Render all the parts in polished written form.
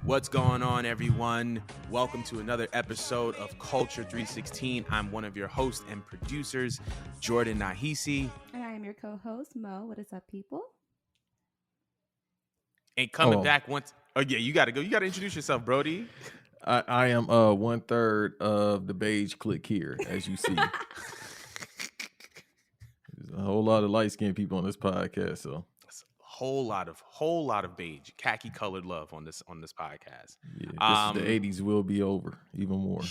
What's going on, everyone? Welcome to another episode of Culture 316. I'm one of your hosts and producers, Jordan Nahisi. And I am your co-host, Mo. What is up, people? And coming back once. Oh, yeah, you got to go. You got to introduce yourself, Brody. I am 1/3 of the beige clique here, as you see. There's a whole lot of light-skinned people on this podcast, so That's a whole lot of beige, khaki colored love on this podcast. yeah, the 80s will be over even more.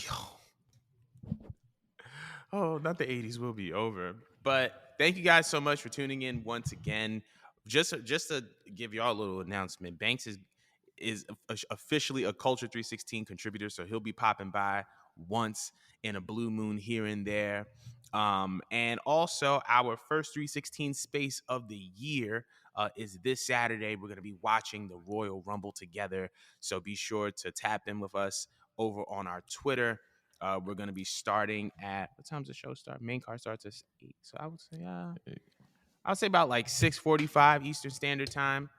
Oh, not the 80s will be over. But thank you guys so much for tuning in once again. Just to give y'all a little announcement, Banks is officially a Culture 316 contributor, so he'll be popping by once in a blue moon here and there. And also, our first 316 space of the year is this Saturday. We're going to be watching the Royal Rumble together, so be sure to tap in with us over on our Twitter. We're going to be starting at, what time's the show start? Main card starts at 8, so I would say about like 6:45 Eastern Standard Time.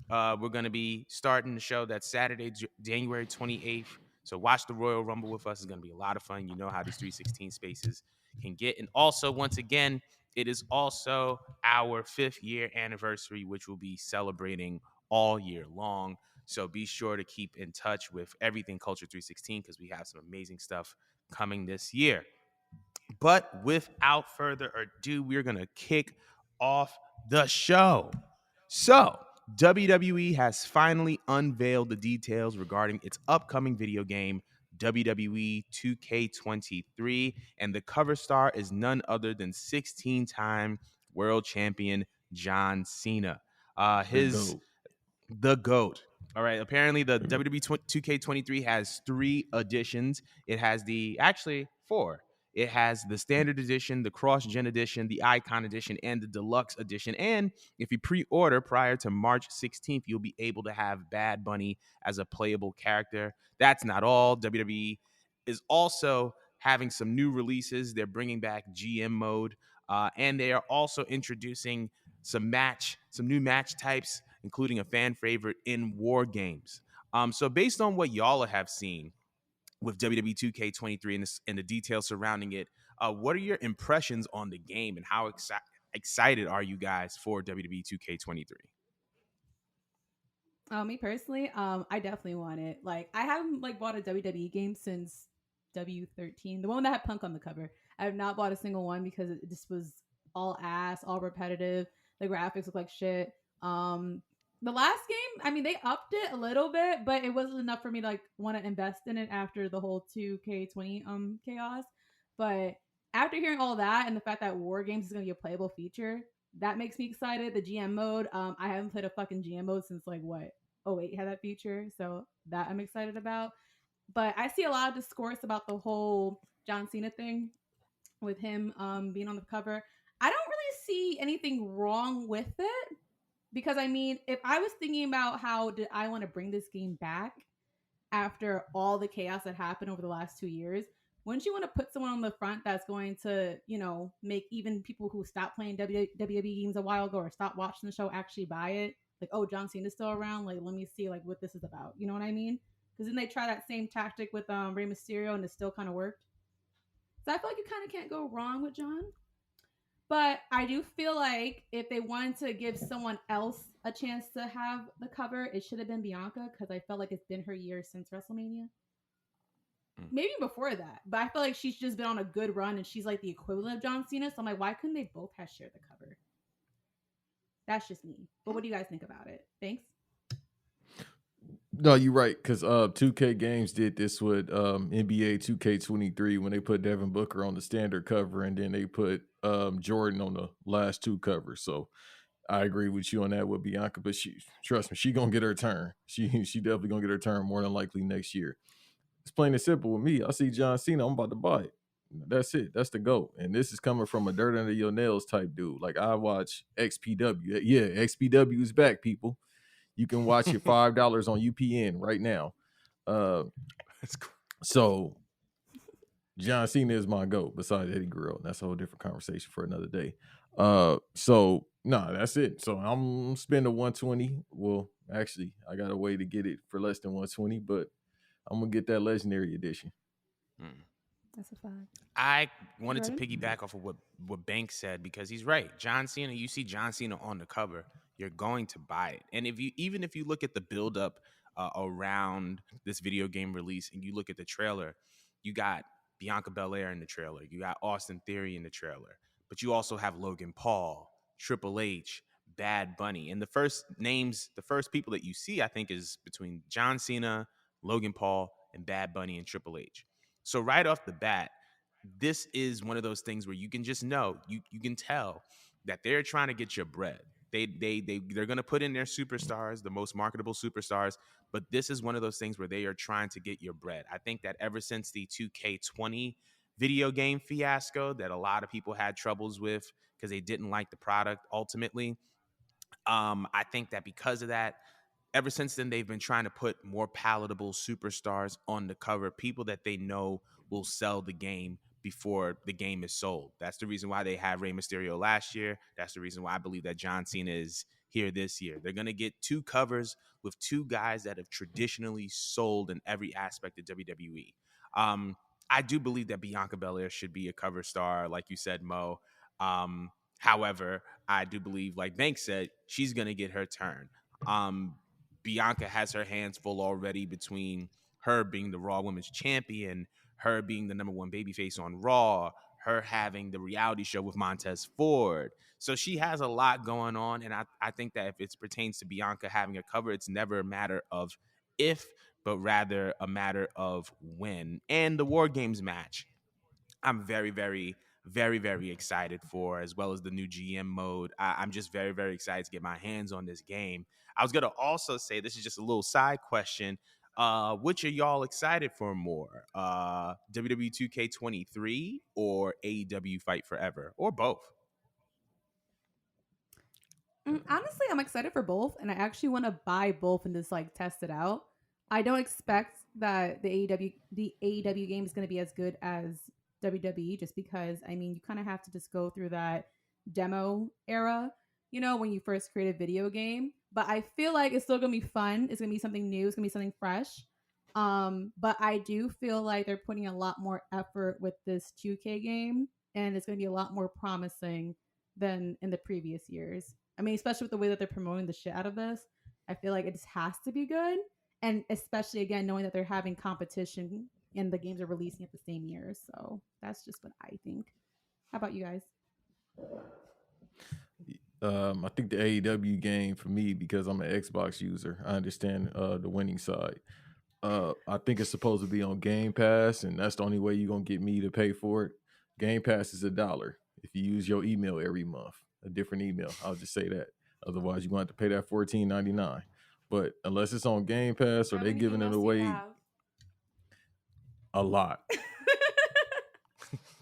We're going to be starting the show that Saturday, January 28th. So watch the Royal Rumble with us. It's going to be a lot of fun. You know how these 316 spaces can get. And also, once again, it is also our 5th year anniversary, which we'll be celebrating all year long. So be sure to keep in touch with everything Culture 316 because we have some amazing stuff coming this year. But without further ado, we're going to kick off the show. So, WWE has finally unveiled the details regarding its upcoming video game, WWE 2K23, and the cover star is none other than 16-time world champion John Cena. The GOAT. All right. Apparently, the WWE 2K23 has 3 editions. It has actually 4. It has the standard edition, the cross-gen edition, the icon edition, and the deluxe edition. And if you pre-order prior to March 16th, you'll be able to have Bad Bunny as a playable character. That's not all. WWE is also having some new releases. They're bringing back GM mode, and they are also introducing some new match types, including a fan favorite in War Games. So based on what y'all have seen with WWE 2K23 and the details surrounding it, what are your impressions on the game and how excited are you guys for WWE 2K23? Me personally, I definitely want it. Like, I haven't bought a WWE game since W13, the one that had Punk on the cover. I have not bought a single one because it just was all ass, all repetitive. The graphics look like shit. The last game, I mean, they upped it a little bit, but it wasn't enough for me to want to invest in it after the whole 2K20 chaos. But after hearing all that and the fact that War Games is going to be a playable feature, that makes me excited. The GM mode, I haven't played a fucking GM mode since what? Oh wait, had that feature, so that I'm excited about. But I see a lot of discourse about the whole John Cena thing with him being on the cover. I don't really see anything wrong with it because I mean, if I was thinking about how did I want to bring this game back after all the chaos that happened over the last 2 years, wouldn't you want to put someone on the front that's going to, make even people who stopped playing WWE games a while ago or stopped watching the show actually buy it? Like, oh, John Cena's still around. Like, let me see what this is about. You know what I mean? Because then they try that same tactic with Rey Mysterio and it still kind of worked. So I feel like you kind of can't go wrong with John. But I do feel like if they wanted to give someone else a chance to have the cover, it should have been Bianca because I felt like it's been her year since WrestleMania. Maybe before that, but I feel like she's just been on a good run and she's like the equivalent of John Cena. So I'm like, why couldn't they both have shared the cover? That's just me. But what do you guys think about it? Thanks. No, you're right, because 2K Games did this with NBA 2K23 when they put Devin Booker on the standard cover and then they put Jordan on the last 2 covers. So I agree with you on that with Bianca, but trust me, she gonna get her turn. She definitely gonna get her turn more than likely next year. It's plain and simple with me. I see John Cena, I'm about to buy it. That's it. That's the GOAT. And this is coming from a dirt under your nails type dude. Like, I watch XPW. Yeah, XPW is back, people. You can watch it $5 on UPN right now. So John Cena is my GOAT besides Eddie Guerrero. That's a whole different conversation for another day. So No, that's it. So I'm spending 120. Well, actually, I got a way to get it for less than 120, but I'm gonna get that legendary edition. Hmm. That's a fact. I wanted to Jordan? piggyback off of what Banks said because he's right. John Cena, you see John Cena on the cover, you're going to buy it. And if you look at the buildup around this video game release and you look at the trailer, you got Bianca Belair in the trailer, you got Austin Theory in the trailer, but you also have Logan Paul, Triple H, Bad Bunny, and the first people that you see, I think, is between John Cena, Logan Paul, and Bad Bunny and Triple H. So right off the bat, this is one of those things where you can just know, you can tell that they're trying to get your bread. They're going to put in their superstars, the most marketable superstars, but this is one of those things where they are trying to get your bread. I think that ever since the 2K20 video game fiasco that a lot of people had troubles with because they didn't like the product ultimately, I think that because of that, ever since then, they've been trying to put more palatable superstars on the cover, people that they know will sell the game before the game is sold. That's the reason why they had Rey Mysterio last year. That's the reason why I believe that John Cena is here this year. They're going to get two covers with two guys that have traditionally sold in every aspect of WWE. I do believe that Bianca Belair should be a cover star, like you said, Mo. However, I do believe, like Banks said, she's going to get her turn. Um, Bianca has her hands full already between her being the Raw Women's Champion, her being the number one babyface on Raw, her having the reality show with Montez Ford. So she has a lot going on. And I think that if it pertains to Bianca having a cover, it's never a matter of if, but rather a matter of when. And the War Games match, I'm very, very, very, very excited for, as well as the new GM mode. I'm just very, very excited to get my hands on this game. I was gonna also say, this is just a little side question. Which are y'all excited for more? WWE 2K23 or AEW Fight Forever, or both? Honestly, I'm excited for both, and I actually want to buy both and just like test it out. I don't expect that the AEW game is going to be as good as WWE, just because I mean you kind of have to just go through that demo era, when you first create a video game. But I feel like it's still going to be fun. It's going to be something new. It's going to be something fresh. But I do feel like they're putting a lot more effort with this 2K game, and it's going to be a lot more promising than in the previous years. I mean, especially with the way that they're promoting the shit out of this, I feel like it just has to be good. And especially again, knowing that they're having competition and the games are releasing at the same year. So that's just what I think. How about you guys? I think the AEW game for me, because I'm an Xbox user, I understand the winning side. I think it's supposed to be on Game Pass, and that's the only way you're gonna get me to pay for it. Game Pass is $1 if you use your email every month, a different email. I'll just say that. Otherwise, you're going to have to pay that $14.99. But unless it's on Game Pass or How they many giving it emails do you away have? a lot.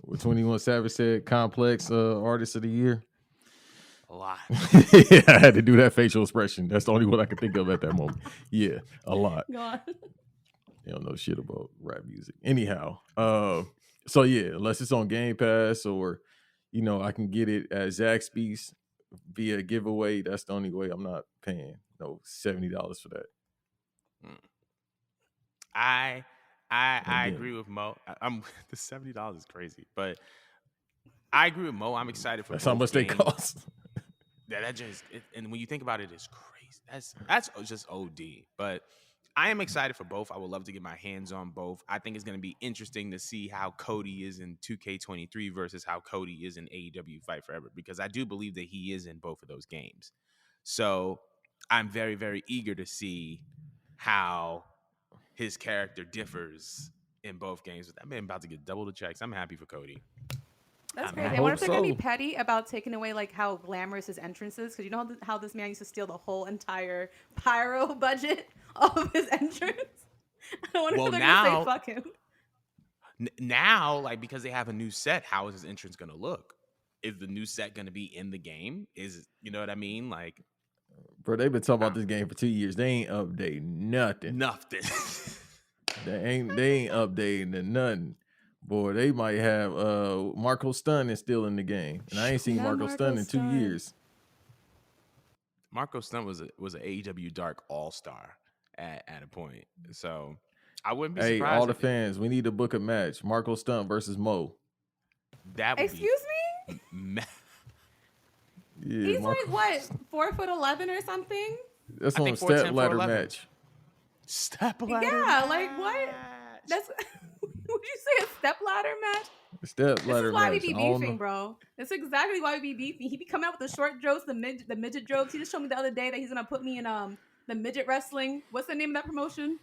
What 21 Savage said, complex artist of the year. A lot. Yeah, I had to do that facial expression. That's the only one I could think of at that moment. Yeah, a lot. Go on. They don't know shit about rap music. Anyhow, so yeah, unless it's on Game Pass or I can get it at Zaxby's via giveaway. That's the only way. I'm not paying $70 for that. Mm. I And agree with Mo. I'm the $70 is crazy, but I agree with Mo. I'm excited for that's how both much they games. cost. And when you think about it, it's crazy. That's just OD. But I am excited for both. I would love to get my hands on both. I think it's going to be interesting to see how Cody is in 2K23 versus how Cody is in AEW Fight Forever, because I do believe that he is in both of those games. So I'm very, very eager to see how his character differs in both games. That man about to get double the checks. I'm happy for Cody. That's I'm crazy. I I wonder hope if they're gonna be so. petty about taking away like how glamorous his entrance is, because you know how this man used to steal the whole entire pyro budget of his entrance. I wonder Well, if they're gonna say now, fuck him. now, like, because they have a new set, how is his entrance going to look? Is the new set going to be in the game? You know what I mean? Like, Bro, they've been talking about this game for 2 years. They ain't updating nothing. nothing. They ain't updating nothing. Boy, they might have Marco Stun is still in the game. And I ain't seen Yeah, Marco Marco Stun in 2 Stunt. years. Marco Stunt was an AEW Dark All Star at a point, so I wouldn't be Hey, all surprised the if fans, we need to book a match. Marco Stunt versus Mo. that would be. Excuse me? Yeah, He's Marco. like what, 4'11" or something? That's I on a think step 4'10", ladder 4'11". match. Step ladder. Yeah, like what? match. That's would you say a step ladder match? Step This is ladder why we match. be I don't beefing, know. bro. That's exactly why we be beefing. He be coming out with the short jokes, the midget jokes. He just showed me the other day that he's gonna put me in the midget wrestling. What's the name of that promotion?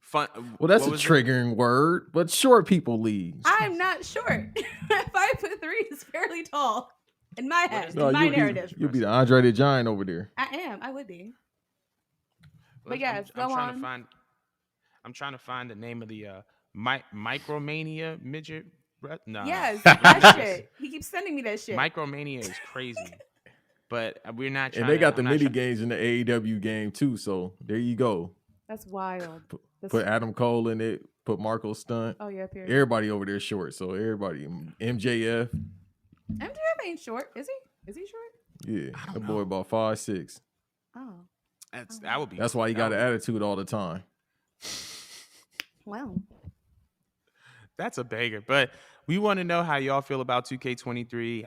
Fun. Well, that's What a was triggering word, but short people leagues. I'm not short. 5'3" is fairly tall in my What head, is in No, my you'll narrative. be the Andre the Giant over there. I am. I would be. But I'm, yes, I'm go trying on. to find. I'm trying to find the name of the Micromania midget. Nah, Yes, let me that do this. shit. He keeps sending me that shit. Micromania is crazy, but we're not trying. And they got I'm the not mini try- games in the AEW game too. So there you go. That's wild. That's, Put Adam Cole in it. Put Marco Stunt. oh yeah, period. Everybody over there short. So everybody, MJF. MJF ain't short, is he? Is he short? Yeah, I don't that boy know. about 5'6". Oh, that would be. That's why he that got would an be- attitude all the time. wow. That's a banger. But we want to know how y'all feel about 2K23.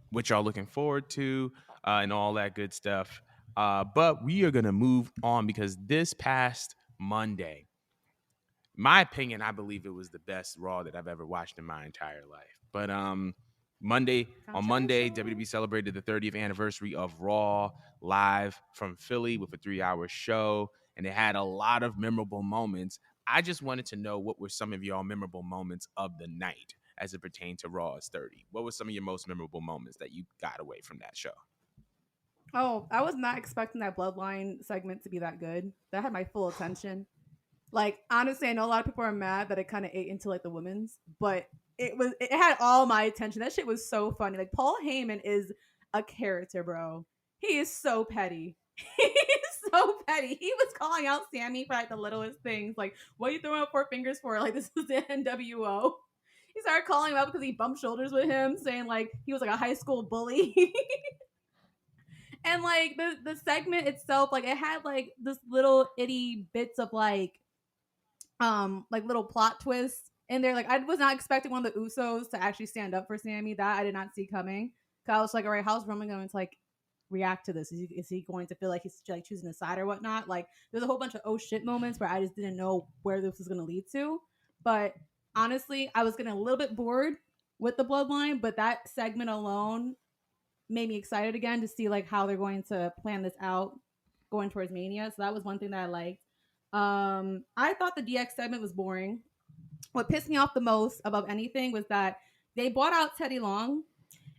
What y'all looking forward to, and all that good stuff. But we are gonna move on because this past Monday, my opinion, I believe it was the best Raw that I've ever watched in my entire life. But Monday, WWE celebrated the 30th anniversary of Raw live from Philly with a 3-hour show, and it had a lot of memorable moments. I just wanted to know what were some of y'all memorable moments of the night as it pertained to Raw's 30. What were some of your most memorable moments that you got away from that show? Oh, I was not expecting that Bloodline segment to be that good. That had my full attention. Like, honestly, I know a lot of people are mad that it kind of ate into like the women's, but it had all my attention. That shit was so funny. Like, Paul Heyman is a character, bro. He is so petty. He is so petty. He was calling out Sammy for like the littlest things. Like, what are you throwing up 4 fingers for? Like, this is the NWO. He started calling him out because he bumped shoulders with him, saying like he was like a high school bully. And like the segment itself, like it had like this little itty bits of like little plot twists in there. Like I was not expecting one of the Usos to actually stand up for Sammy. That I did not see coming. Cause I was like, all right, how's Roman going to like react to this? Is he going to feel like he's like choosing a side or whatnot? Like there's a whole bunch of oh shit moments where I just didn't know where this was going to lead to. But honestly, I was getting a little bit bored with the Bloodline, but that segment alone made me excited again to see like how they're going to plan this out going towards Mania. So that was one thing that I liked. I thought the DX segment was boring. What pissed me off the most above anything was that they bought out Teddy Long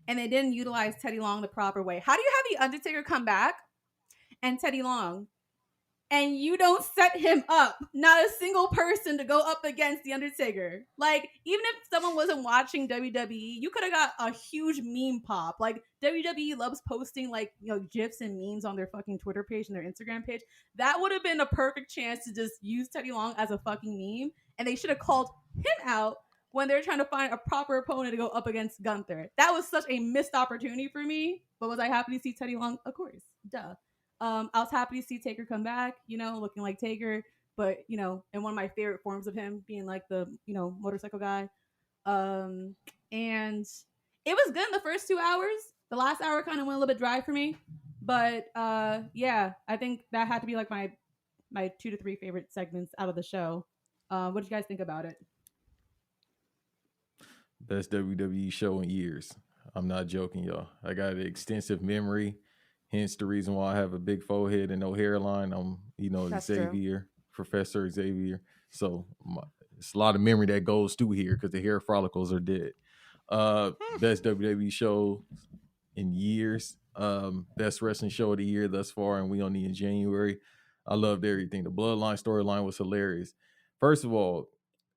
and they didn't utilize Teddy Long the proper way. How do you have the Undertaker come back and Teddy Long and you don't set him up, not a single person to go up against the Undertaker? Like, even if someone wasn't watching WWE, you could have got a huge meme pop. Like, WWE loves posting like, you know, GIFs and memes on their fucking Twitter page and their Instagram page. That would have been a perfect chance to just use Teddy Long as a fucking meme, and they should have called him out when they're trying to find a proper opponent to go up against Gunther. That was such a missed opportunity for me. But was I happy to see Teddy Long? Of course. Duh. I was happy to see Taker come back, you know, looking like Taker, but, you know, in one of my favorite forms of him being like the, you know, motorcycle guy. And it was good in the first 2 hours. The last hour kind of went a little bit dry for me. But yeah, I think that had to be like my 2 to 3 favorite segments out of the show. What did you guys think about it? Best WWE show in years. I'm not joking, y'all. I got an extensive memory. Hence the reason why I have a big forehead and no hairline. I'm, you know, That's Xavier, true. Professor Xavier. So it's a lot of memory that goes through here because the hair follicles are dead. Best WWE show in years. Best wrestling show of the year thus far, and we only in January. I loved everything. The Bloodline storyline was hilarious. First of all,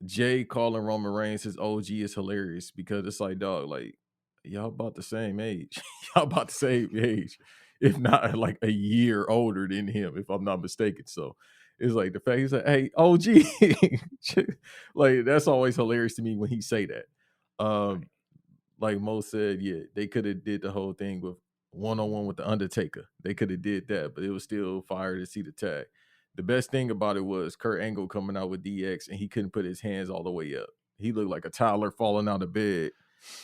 Jay calling Roman Reigns his OG is hilarious because it's like, dog, like y'all about the same age. Y'all about the same age, if not like a year older than him, if I'm not mistaken. So it's like the fact he's like, hey, OG. Like that's always hilarious to me when he say that. Like Mo said, yeah, they could have did the whole thing with one-on-one with the Undertaker. They could have did that, but it was still fire to see the tag. The best thing about it was Kurt Angle coming out with DX, and he couldn't put his hands all the way up. He looked like a toddler falling out of bed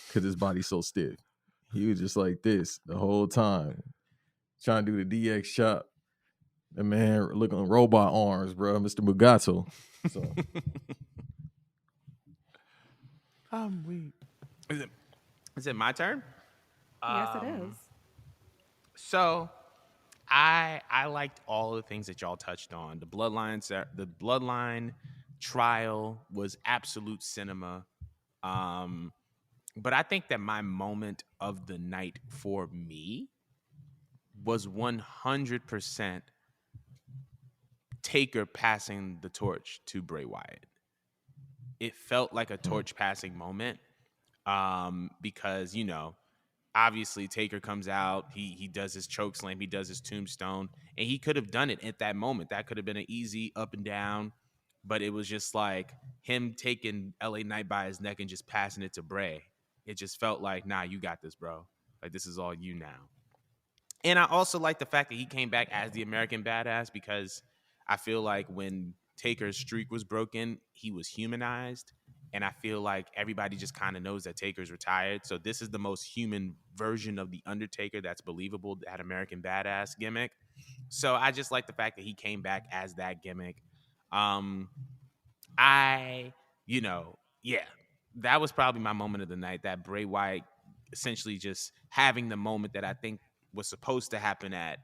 because his body's so stiff. He was just like this the whole time, trying to do the DX shot. The man looking robot arms, bro, Mr. Mugato. So I'm weak. Is it my turn? Yes, it is. So I liked all the things that y'all touched on. The bloodline trial was absolute cinema. But I think that my moment of the night for me was 100% Taker passing the torch to Bray Wyatt. It felt like a torch passing moment, because obviously Taker comes out, he does his choke slam, he does his tombstone, and he could have done it at that moment. That could have been an easy up and down, but it was just like him taking LA Knight by his neck and just passing it to Bray. It just felt like, nah, you got this, bro. Like, this is all you now. And I also like the fact that he came back as the American Badass, because I feel like when Taker's streak was broken, he was humanized. And I feel like everybody just kind of knows that Taker's retired. So this is the most human version of The Undertaker that's believable, that American Badass gimmick. So I just like the fact that he came back as that gimmick. Yeah, that was probably my moment of the night, that Bray Wyatt essentially just having the moment that I think was supposed to happen at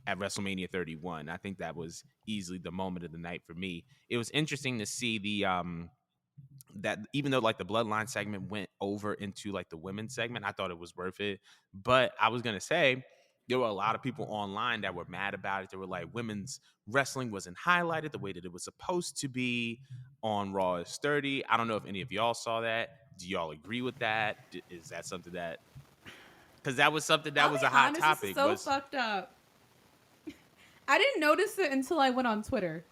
WrestleMania 31. I think that was easily the moment of the night for me. It was interesting to see that even though like the bloodline segment went over into like the women's segment, I thought it was worth it. But I was gonna say there were a lot of people online that were mad about it. They were like, women's wrestling wasn't highlighted the way that it was supposed to be on Raw is 30. I don't know if any of y'all saw that. Do y'all agree with that? Is that something that, because that was something that I'll was be a hot honest, topic. this is so fucked up. I didn't notice it until I went on Twitter.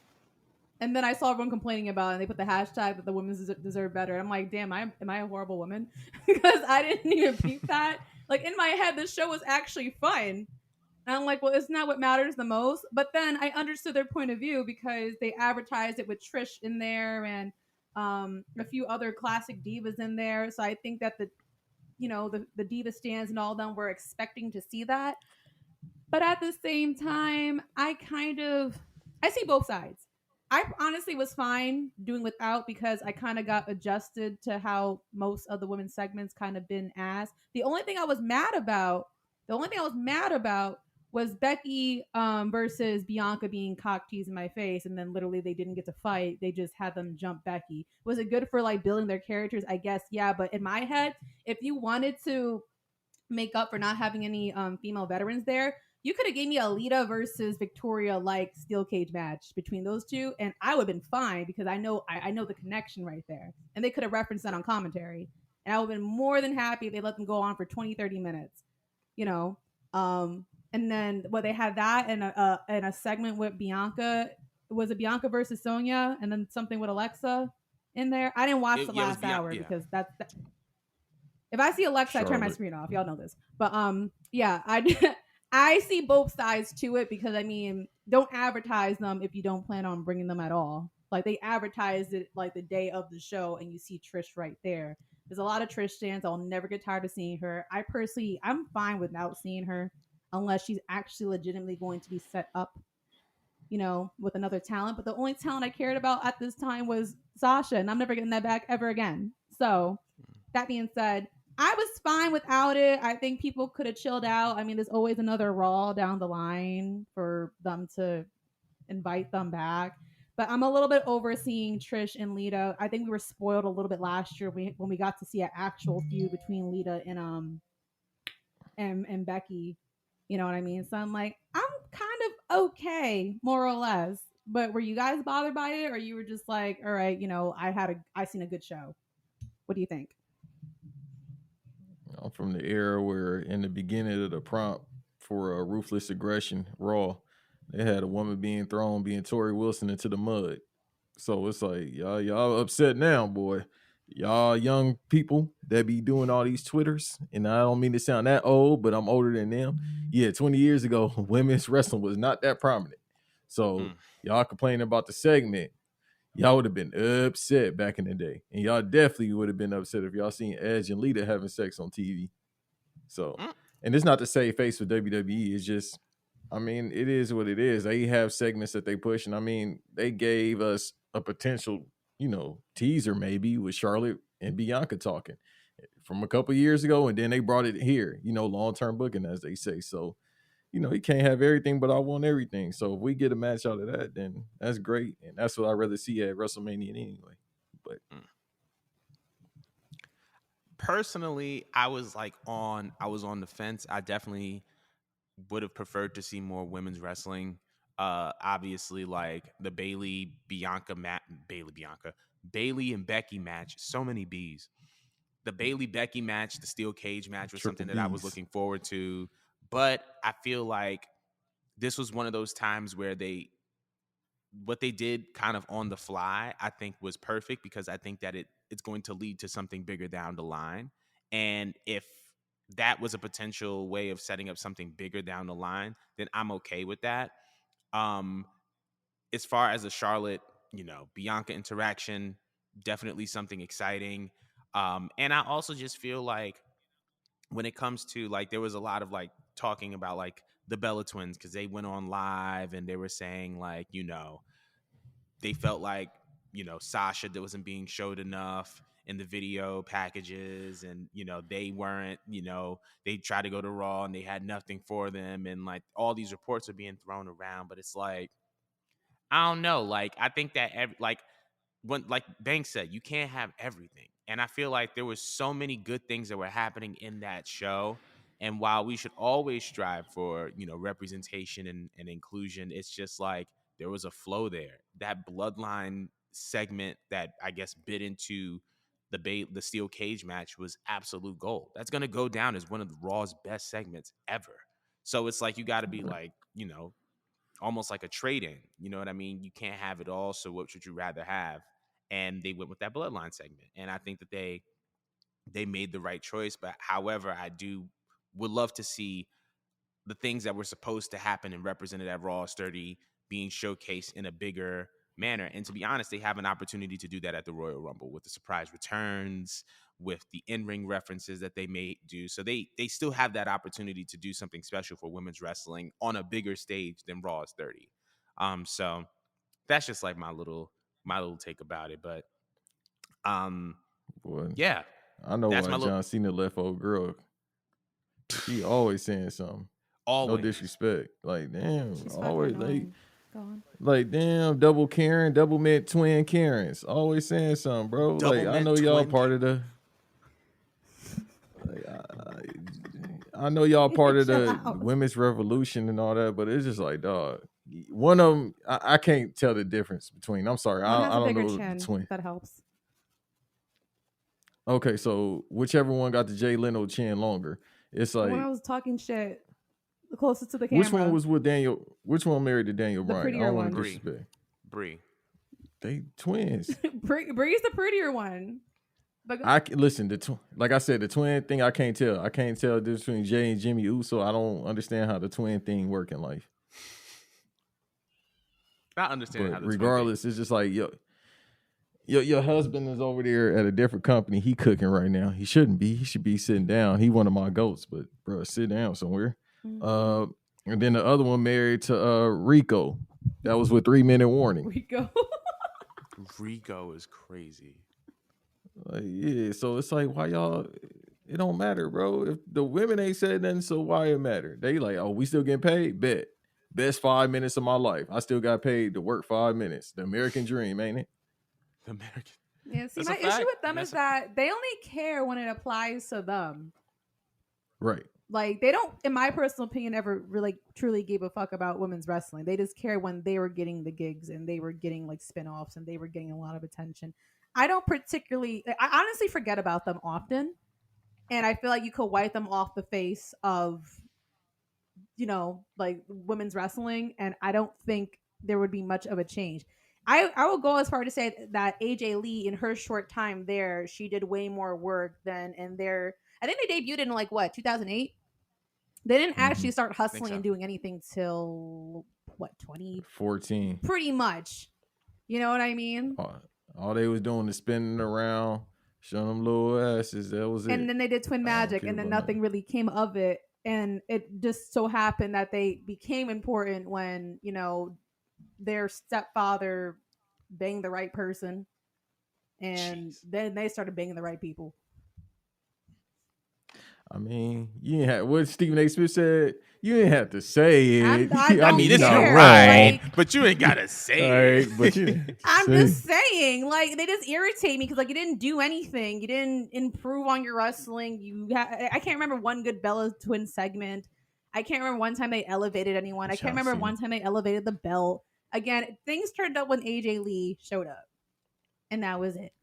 And then I saw everyone complaining about it, and they put the hashtag that the women deserve better. I'm like, damn, am I a horrible woman? Because I didn't even peep that. Like, in my head, this show was actually fun. And I'm like, well, isn't that what matters the most? But then I understood their point of view, because they advertised it with Trish in there and a few other classic divas in there. So I think that the diva stands and all of them were expecting to see that. But at the same time, I see both sides. I honestly was fine doing without, because I kind of got adjusted to how most of the women's segments kind of been as. The only thing I was mad about was Becky versus Bianca being cock teased in my face, and then literally they didn't get to fight. They just had them jump Becky. Was it good for like building their characters? I guess yeah, but in my head, if you wanted to make up for not having any female veterans there, you could have gave me a Lita versus Victoria like steel cage match between those two, and I would have been fine, because I know the connection right there, and they could have referenced that on commentary, and I would have been more than happy if they let them go on for 20-30 minutes, you know. And then they had that in a segment with Bianca. Was it Bianca versus Sonya, and then something with Alexa in there? I didn't watch the last hour, because that's if I see Alexa, I turn my screen off. Y'all know this. But yeah, I see both sides to it, because I mean, don't advertise them if you don't plan on bringing them at all. Like, they advertised it like the day of the show, and you see Trish right there. There's a lot of Trish stands. I'll never get tired of seeing her. I'm fine without seeing her, unless she's actually legitimately going to be set up, with another talent. But the only talent I cared about at this time was Sasha, and I'm never getting that back ever again. So that being said, I was fine without it. I think people could have chilled out. I mean, there's always another Raw down the line for them to invite them back. But I'm a little bit over seeing Trish and Lita. I think we were spoiled a little bit last year when we got to see an actual feud between Lita and Becky. You know what I mean? So I'm like, I'm kind of okay, more or less. But were you guys bothered by it, or you were just like, all right, I seen a good show? What do you think? I'm from the era where in the beginning of the prompt for a Ruthless Aggression Raw, they had a woman being thrown, being Tori Wilson, into the mud. So it's like y'all upset now, boy. y'all young people that be doing all these Twitters, and I don't mean to sound that old, but I'm older than them. Yeah, 20 years ago, women's wrestling was not that prominent. So Mm. y'all complaining about the segment. Y'all would have been upset back in the day. And y'all definitely would have been upset if y'all seen Edge and Lita having sex on TV. So, Mm. and it's not to say face for WWE. It's just, I mean, it is what it is. They have segments that they push. And I mean, they gave us a potential, teaser maybe with Charlotte and Bianca talking from a couple years ago. And then they brought it here, long term booking, as they say. So, you can't have everything, but I want everything. So if we get a match out of that, then that's great. And that's what I'd rather see at WrestleMania anyway. But Mm. Personally, I was on the fence. I definitely would have preferred to see more women's wrestling. Obviously, like the Bailey and Becky match. So many B's. The Bailey Becky match, the steel cage match was triple something that I was B's. looking forward to. But I feel like this was one of those times where what they did kind of on the fly, I think was perfect because I think that it's going to lead to something bigger down the line. And if that was a potential way of setting up something bigger down the line, then I'm okay with that. Um, as far as the Charlotte, Bianca interaction, definitely something exciting. And I also just feel like when it comes to like there was a lot of like talking about like the Bella twins because they went on live and they were saying like, they felt like Sasha that wasn't being showed enough in the video packages, and they weren't. They tried to go to Raw and they had nothing for them, and like all these reports are being thrown around, but it's like I don't know. Like I think that when like Banks said, you can't have everything. And I feel like there was so many good things that were happening in that show. And while we should always strive for, representation and inclusion, it's just like there was a flow there. That bloodline segment that I guess bit into the steel cage match was absolute gold. That's gonna go down as one of the Raw's best segments ever. So it's like you gotta be like, almost like a trade in. You know what I mean? You can't have it all. So what should you rather have? And they went with that bloodline segment. And I think that they made the right choice. But however, I do would love to see the things that were supposed to happen and represented at Raw 30 being showcased in a bigger manner. And to be honest, they have an opportunity to do that at the Royal Rumble with the surprise returns, with the in-ring references that they may do. So they still have that opportunity to do something special for women's wrestling on a bigger stage than Raw's 30. So that's just like my little take about it. But um, Boy, yeah, I know that's why my little John Cena left old girl. She always saying something. No always. disrespect. Like, damn, She's fucking always annoying. Go on. like damn, double Karen, double mint twin Karens. Always saying something, bro. Double Like, I mint know y'all twin. part of the like, I know y'all part of Chill the out. women's revolution and all that, but it's just like, dog. One of them, I can't tell the difference between. I'm sorry, One has I a don't bigger know the chin, twin. if that helps. Okay, so whichever one got the Jay Leno chin longer, it's The one like I was talking shit the closest to the which one camera. was with Daniel? Which one married to Daniel The Bryan? I prettier don't want to one. Brie. disrespect. Brie. They twins. Bree's the prettier one. But Listen. Like I said, the twin thing I can't tell. I can't tell the difference between Jay and Jimmy Uso. I don't understand how the twin thing work in life. Not understanding how But the twin thing. regardless, it's just like your husband is over there at a different company. He cooking right now. He shouldn't be. He should be sitting down. He one of my goats, but bro, sit down somewhere. Mhm. Uh, and then the other one married to Rico. That was with 3 minute warning. Rico. Rico is crazy. Like, yeah, so it's like why y'all? It don't matter, bro. If the women ain't said nothing, so why it matter? They like, oh, we still getting paid. Bet best 5 minutes of my life. I still got paid to work 5 minutes. The American dream, ain't it? The American. Yeah, see, That's my a issue fact. with them is that they only care when it applies to them. Right. Like, they don't, in my personal opinion, ever really truly gave a fuck about women's wrestling. They just care when they were getting the gigs and they were getting like spin-offs and they were getting a lot of attention. I don't particularly, I honestly forget about them often. And I feel like you could wipe them off the face of, like women's wrestling. And I don't think there would be much of a change. I will go as far to say that AJ Lee, in her short time there, she did way more work than in their. I think they debuted in like what 2008. They didn't Mm-hmm. actually start I think hustling so. and doing anything till what 20, 14. pretty much. You know what I mean? All they was doing is spinning around, showing them little asses. That was And it. then they did Twin I don't Magic, care and then about nothing. nothing really came of it. And it just so happened that they became important when their stepfather banged the right person, and Jeez. then they started banging the right people. I mean, you didn't have what Stephen A. Smith said. You didn't have to say it. I I don't mean, mean, you're it's not care. wrong. Like, but you ain't gotta All say right, but you it. didn't have to I'm say. just saying, like, they just irritate me because, like, you didn't do anything. You didn't improve on your wrestling. I can't remember one good Bella Twin segment. I can't remember one time they elevated anyone. I can't John remember Cena. one time they elevated the belt. Again, things turned up when AJ Lee showed up, and that was it.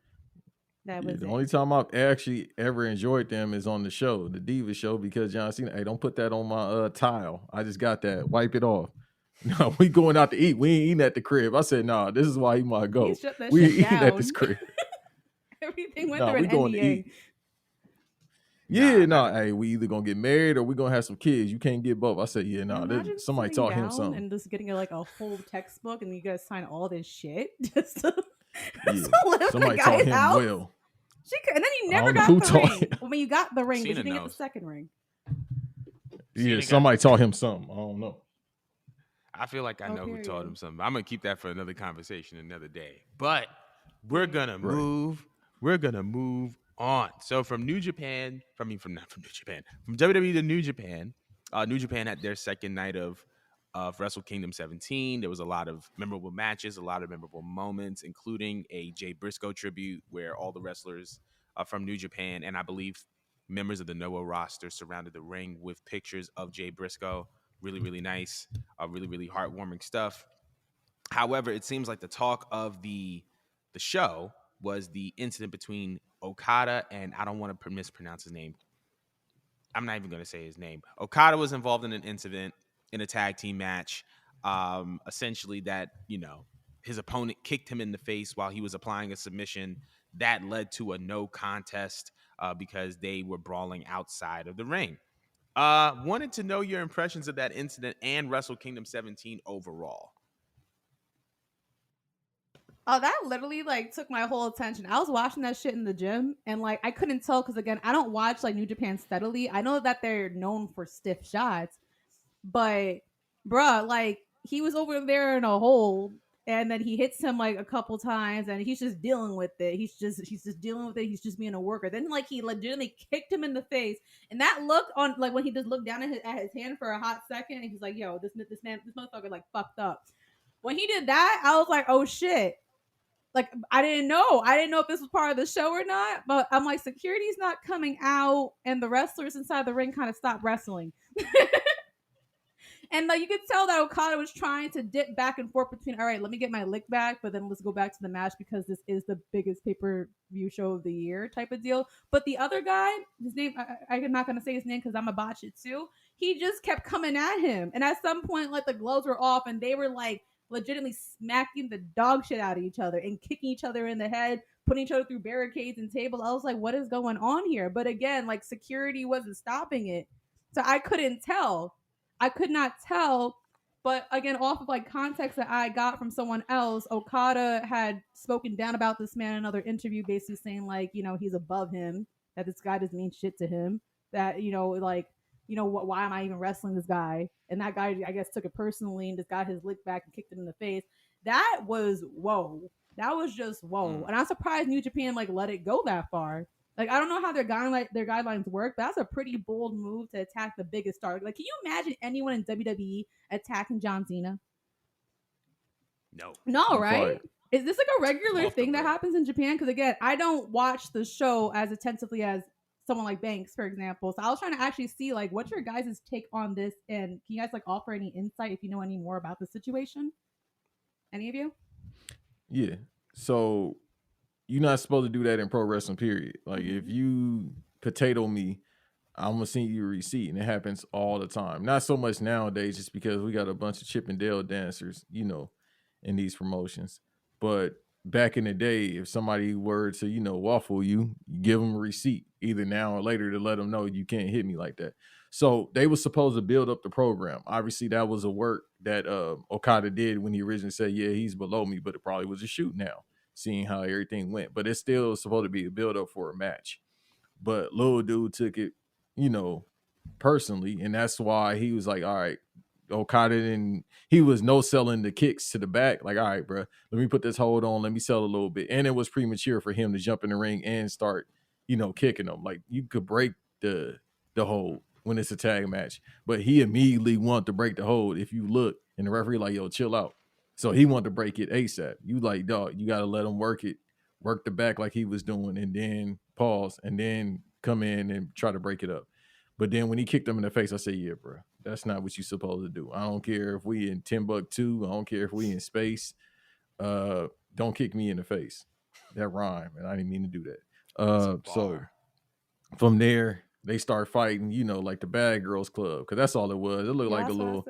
That Yeah, was the it. only time I've actually ever enjoyed them is on the show, the Diva show, because John Cena, hey, don't put that on my tile. I just got that. Wipe it off. No, we going out to eat. We ain't eating at the crib. I said, nah, this is why he might He go. shut that We shit ain't eating at this down. crib. Everything went Nah, through we an going to NDA. eat. Yeah, Nah, nah, hey, we either gonna get married or we gonna have some kids. You can't get both. I said, yeah, nah, Imagine somebody sitting taught him down something. and just getting like a whole textbook, and you guys sign all this shit just to, Yeah, just to live in a somebody taught guy's him house. well. And then you I never don't know got who the taught ring. him. Well, I mean, you got the ring, but you Cena didn't get the knows. second ring. Yeah, Cena got. somebody taught him something. I don't know. I feel like I Oh, know who taught period. him something. I'm gonna keep that for another conversation another day. But we're gonna Right. move. We're gonna move on. So from New Japan, not from New Japan, from WWE to New Japan. New Japan had their second night of Wrestle Kingdom 17. There was a lot of memorable matches, a lot of memorable moments, including a Jay Briscoe tribute where all the wrestlers from New Japan and I believe members of the Noah roster surrounded the ring with pictures of Jay Briscoe. Really, really nice. Really, really heartwarming stuff. However, it seems like the talk of the show was the incident between Okada and I don't want to mispronounce his name. I'm not even going to say his name. Okada was involved in an incident in a tag team match. Essentially, that his opponent kicked him in the face while he was applying a submission. That led to a no contest because they were brawling outside of the ring. Wanted to know your impressions of that incident and Wrestle Kingdom 17 overall. Oh, that literally like took my whole attention. I was watching that shit in the gym, and like I couldn't tell because again, I don't watch like New Japan steadily. I know that they're known for stiff shots, but bruh, like he was over there in a hole, and then he hits him like a couple times, and he's just dealing with it. He's just dealing with it. He's just being a worker. Then like he legitimately kicked him in the face, and that look on like when he just looked down at his hand for a hot second, and he's like, "Yo, this motherfucker like fucked up." When he did that, I was like, "Oh shit." Like I didn't know. I didn't know if this was part of the show or not. But I'm like, security's not coming out, and the wrestlers inside the ring kind of stopped wrestling. And like you could tell that Okada was trying to dip back and forth between, all right, let me get my lick back, but then let's go back to the match because this is the biggest pay-per-view show of the year type of deal. But the other guy, his name, I'm not gonna say his name because I'm a botch it too. He just kept coming at him, and at some point, like the gloves were off, and they were like legitimately smacking the dog shit out of each other and kicking each other in the head, putting each other through barricades and tables. I was like, what is going on here? But again, like security wasn't stopping it, so I couldn't tell. I could not tell. But again, off of like context that I got from someone else, Okada had spoken down about this man in another interview, basically saying like, he's above him, that this guy doesn't mean shit to him, that like, why am I even wrestling this guy? And that guy, I guess, took it personally and just got his lick back and kicked him in the face. That was whoa. That was just whoa. And I'm surprised New Japan like let it go that far. Like I don't know how their guidelines work, but that's a pretty bold move to attack the biggest star. Like, can you imagine anyone in WWE attacking John Cena? No. No, He right? fired. Is this like a regular Off the thing that rip. happens in Japan? Because again, I don't watch the show as attentively as someone like Banks, for example. So I was trying to actually see like what's your guys' take on this, and can you guys like offer any insight if you know any more about the situation? Any of you? Yeah. So you're not supposed to do that in pro wrestling, period. Like if Mhm. you potato me, I'm gonna send you a receipt, and it happens all the time. Not so much nowadays, just because we got a bunch of Chip and Dale dancers, in these promotions. But back in the day, if somebody were to, waffle you, you give them a receipt either now or later to let them know you can't hit me like that. So they were supposed to build up the program. Obviously, that was a work that Okada did when he originally said, yeah, he's below me, but it probably was a shoot now, seeing how everything went. But it's still supposed to be a build up for a match. But little dude took it, you know, personally, and that's why he was like, all right, Okada, and he was no selling the kicks to the back. Like, all right, bro, let me put this hold on, let me sell a little bit. And it was premature for him to jump in the ring and start, kicking them. Like, you could break the hold when it's a tag match, but he immediately wanted to break the hold. If you look, and the referee like, yo, chill out. So he wanted to break it ASAP. You like, dog, you got to let him work it, work the back like he was doing, and then pause, and then come in and try to break it up. But then when he kicked him in the face, I said, yeah, bro, that's not what you're supposed to do. I don't care if we in Timbuktu. I don't care if we in space. Don't kick me in the face. That rhyme, and I didn't mean to do that. So from there, they start fighting, like the Bad Girls Club, because that's all it was. It looked like a little,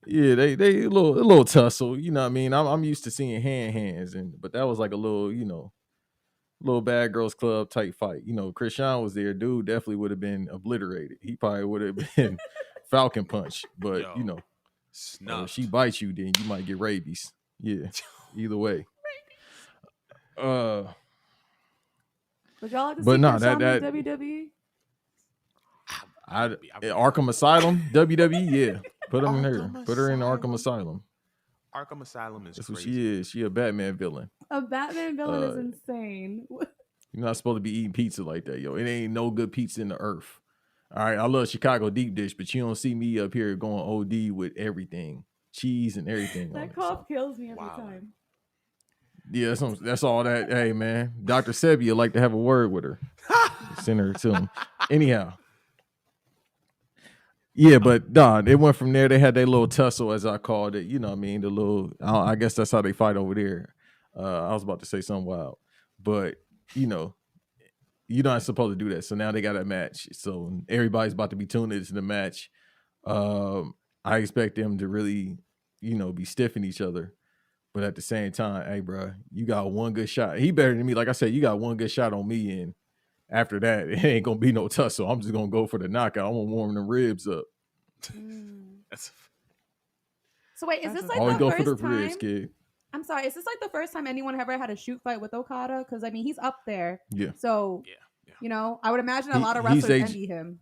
yeah, they a little tussle. You know what I mean? I'm used to seeing hands, but that was like a little, little Bad Girls Club type fight. Christian was there. Dude definitely would have been obliterated. He probably would have been Falcon Punch. But if she bites you, then you might get rabies. Yeah, either way. Would y'all like to see Christian in WWE? Arkham Asylum, WWE, yeah. Put him in her. Put her in Arkham Asylum. Arkham Asylum is That's crazy. what she is. She a Batman villain. A Batman villain is insane. You're not supposed to be eating pizza like that, yo. It ain't no good pizza in the earth. All right, I love Chicago deep dish, but you don't see me up here going OD with everything, cheese and everything. That cough kills me every time. Yeah, that's all that. Hey, man, Dr. Sebi would like to have a word with her. Send her to him. Anyhow. Yeah, but it went from there. They had their little tussle, as I called it. You know what I mean? The little, I guess that's how they fight over there. I was about to say something wild, but you're not supposed to do that. So now they got a match. So everybody's about to be tuned into the match. I expect them to really, be stiffing each other. But at the same time, hey, bro, you got one good shot. He better than me. Like I said, you got one good shot on me, and after that, it ain't gonna be no tussle. I'm just gonna go for the knockout. I'm gonna warm the ribs up. So wait, is this like the go first for the time? ribs, kid. I'm sorry, is this like the first time anyone ever had a shoot fight with Okada? Because I mean, he's up there. Yeah. So I would imagine a lot of wrestlers envy him.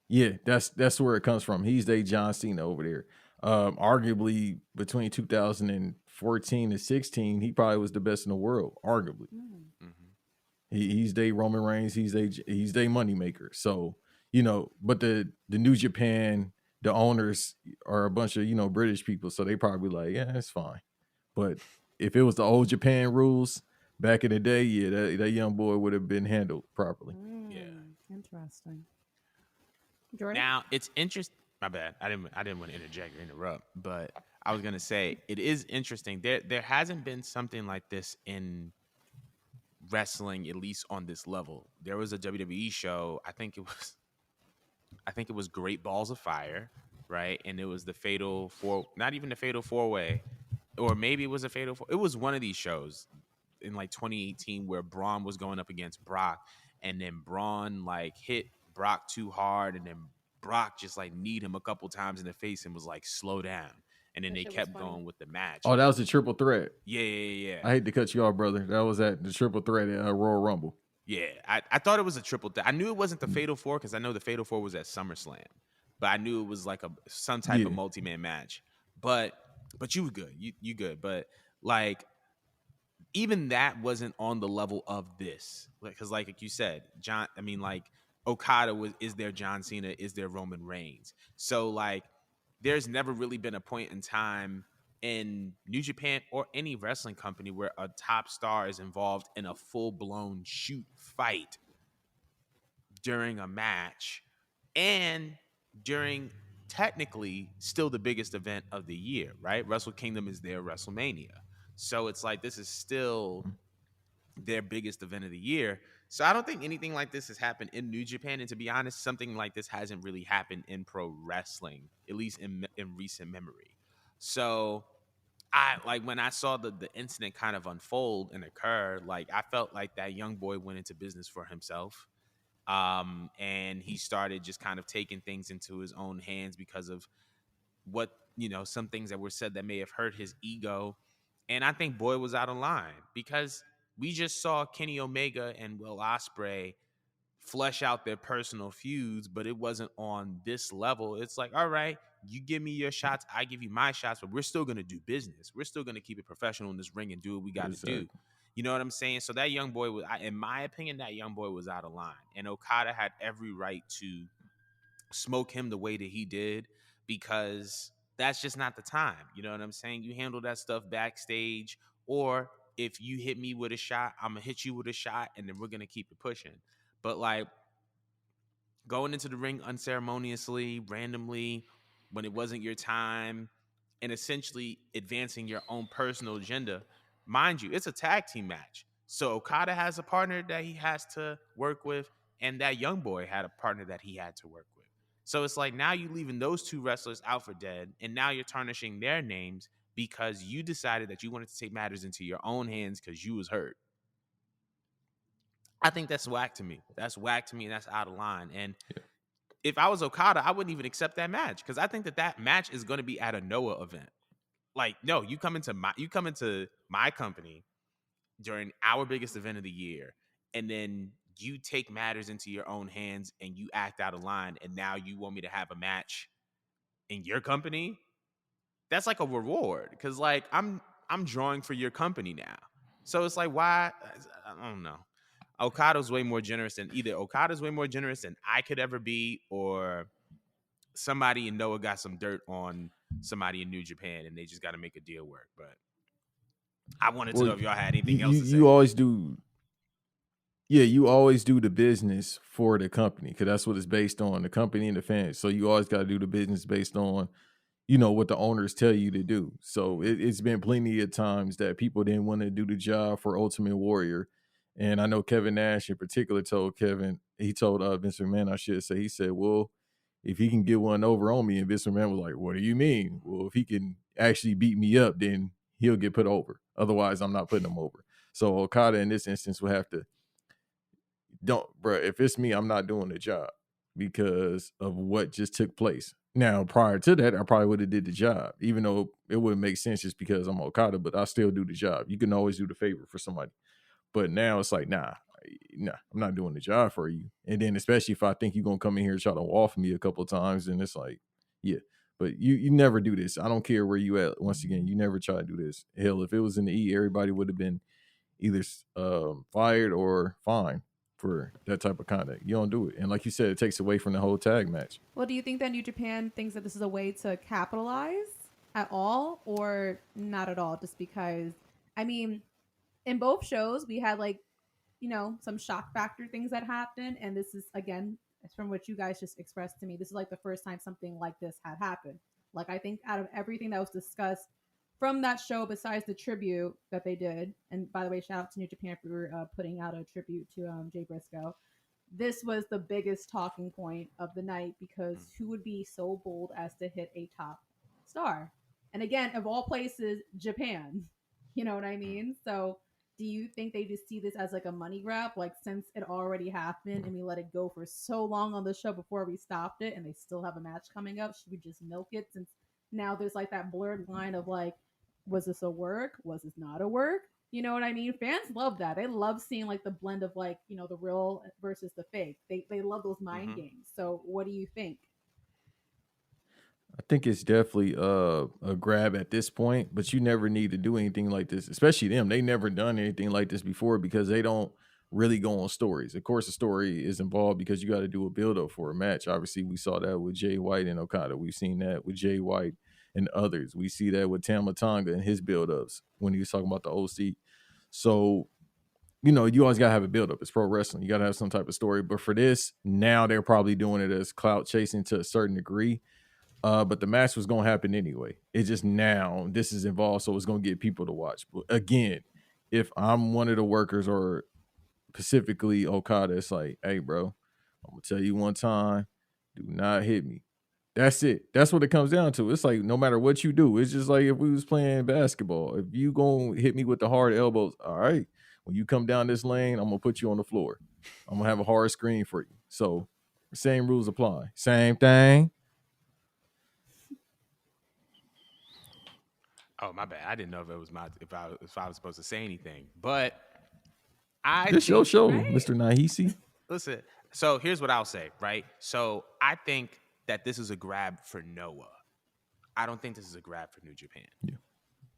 Yeah, that's where it comes from. He's the John Cena over there. Arguably between 2014 and 16, he probably was the best in the world. Arguably, he's the Roman Reigns. He's the moneymaker. So but the New Japan, the owners are a bunch of British people, so they probably like, yeah, it's fine. But if it was the old Japan rules back in the day, yeah, that young boy would have been handled properly. Yeah, interesting. Jordan? Now it's interesting. My bad. I didn't want to interject or interrupt, but I was gonna say it is interesting. There hasn't been something like this in wrestling, at least on this level. There was a WWE show. I think it was Great Balls of Fire, right? And it was the Fatal Four, not even the Fatal Four Way, or maybe it was a Fatal Four. It was one of these shows in like 2018 where Braun was going up against Brock, and then Braun like hit Brock too hard, and then Brock just like kneed him a couple times in the face and was like, slow down. And then they kept going with the match. Oh, that was a triple threat. Yeah. I hate to cut you off, brother. That was at the triple threat at Royal Rumble. Yeah, I thought it was a triple threat. I knew it wasn't the Fatal Four because I know the Fatal Four was at SummerSlam, but I knew it was like some type of multi-man match. But you were good. You good. But like even that wasn't on the level of this, because like you said, Okada is their John Cena, is their Roman Reigns. So like there's never really been a point in time in New Japan or any wrestling company where a top star is involved in a full-blown shoot fight during a match and during technically still the biggest event of the year, right? Wrestle Kingdom is their WrestleMania. So it's like this is still their biggest event of the year. So I don't think anything like this has happened in New Japan. And to be honest, something like this hasn't really happened in pro wrestling, at least in recent memory. So I like when I saw the incident kind of unfold and occur, like I felt like that young boy went into business for himself. And he started just kind of taking things into his own hands because of what, some things that were said that may have hurt his ego. And I think Boy was out of line because we just saw Kenny Omega and Will Ospreay flesh out their personal feuds, but it wasn't on this level. It's like, all right, you give me your shots, I give you my shots, but we're still going to do business. We're still going to keep it professional in this ring and do what we got to do. Exactly. You know what I'm saying? So that young boy was, in my opinion, that young boy was out of line, and Okada had every right to smoke him the way that he did because that's just not the time. You know what I'm saying? You handle that stuff backstage, or if you hit me with a shot, I'm gonna hit you with a shot, and then we're gonna keep it pushing. But like going into the ring unceremoniously, randomly, when it wasn't your time, and essentially advancing your own personal agenda. Mind you, it's a tag team match. So Okada has a partner that he has to work with, and that young boy had a partner that he had to work with. So it's like now you leaving those two wrestlers out for dead, and now you're tarnishing their names because you decided that you wanted to take matters into your own hands because you was hurt. I think that's whack to me. That's whack to me, and that's out of line. And if I was Okada, I wouldn't even accept that match because I think that match is going to be at a Noah event. Like, no, you come into my company during our biggest event of the year, and then you take matters into your own hands and you act out of line, and now you want me to have a match in your company. That's like a reward because like I'm drawing for your company now. So it's like why I don't know. Okada's way more generous than either Okada's way more generous than I could ever be, or somebody in Noah got some dirt on somebody in New Japan and they just got to make a deal work. But I wanted to Well, know if y'all had anything you else to you say. always do. Yeah, you always do the business for the company because that's what it's based on, the company and the fans. So you always got to do the business based on, what the owners tell you to do. So it's been plenty of times that people didn't want to do the job for Ultimate Warrior. And I know Kevin Nash in particular he told Vince McMahon, I should say, he said, well, if he can get one over on me, and Vince McMahon was like, what do you mean? Well, if he can actually beat me up, then he'll get put over. Otherwise, I'm not putting him over. So Okada in this instance will have to, don't, bro, if it's me, I'm not doing the job because of what just took place. Now, prior to that, I probably would have did the job, even though it wouldn't make sense just because I'm Okada, but I still do the job. You can always do the favor for somebody. But now it's like, nah, I'm not doing the job for you. And then especially if I think you're gonna come in here and try to waff me a couple of times, and it's like, yeah. But you never do this. I don't care where you at. Once again, you never try to do this. Hell, if it was in the E, everybody would have been either fired or fined for that type of conduct. You don't do it. And like you said, it takes away from the whole tag match. Well, do you think that New Japan thinks that this is a way to capitalize at all or not at all? Just because, I mean, in both shows, we had like, some shock factor things that happened. And this is, again, from what you guys just expressed to me, this is like the first time something like this had happened. Like, I think out of everything that was discussed from that show, besides the tribute that they did, and by the way, shout out to New Japan for putting out a tribute to Jay Briscoe, this was the biggest talking point of the night because who would be so bold as to hit a top star? And again, of all places, Japan. You know what I mean? So do you think they just see this as like a money grab? Like since it already happened and we let it go for so long on the show before we stopped it and they still have a match coming up, should we just milk it since now there's like that blurred line of like, was this a work? Was this not a work? You know what I mean? Fans love that. They love seeing like the blend of like, the real versus the fake. They love those mind Mm-hmm. games. So what do you think? I think it's definitely a grab at this point, but you never need to do anything like this, especially them. They never done anything like this before because they don't really go on stories. Of course, the story is involved because you got to do a build up for a match. Obviously, we saw that with Jay White and Okada. We've seen that with Jay White and others. We see that with Tama Tonga and his build ups when he was talking about the OC. So, you always got to have a build up. It's pro wrestling. You got to have some type of story. But for this, now they're probably doing it as clout chasing to a certain degree. But the match was gonna happen anyway. It's just now this is involved, so it's gonna get people to watch. But again, if I'm one of the workers or specifically Okada, it's like, hey, bro, I'm gonna tell you one time, do not hit me. That's it. That's what it comes down to. It's like no matter what you do, it's just like if we was playing basketball. If you gonna hit me with the hard elbows, all right. When you come down this lane, I'm gonna put you on the floor. I'm gonna have a hard screen for you. So same rules apply. Same thing. Oh, my bad. I didn't know if it was my if I was supposed to say anything. But I This your think show, Right? Mr. Nahisi. listen, so here's what I'll say, right? So I think that this is a grab for Noah. I don't think this is a grab for New Japan Yeah.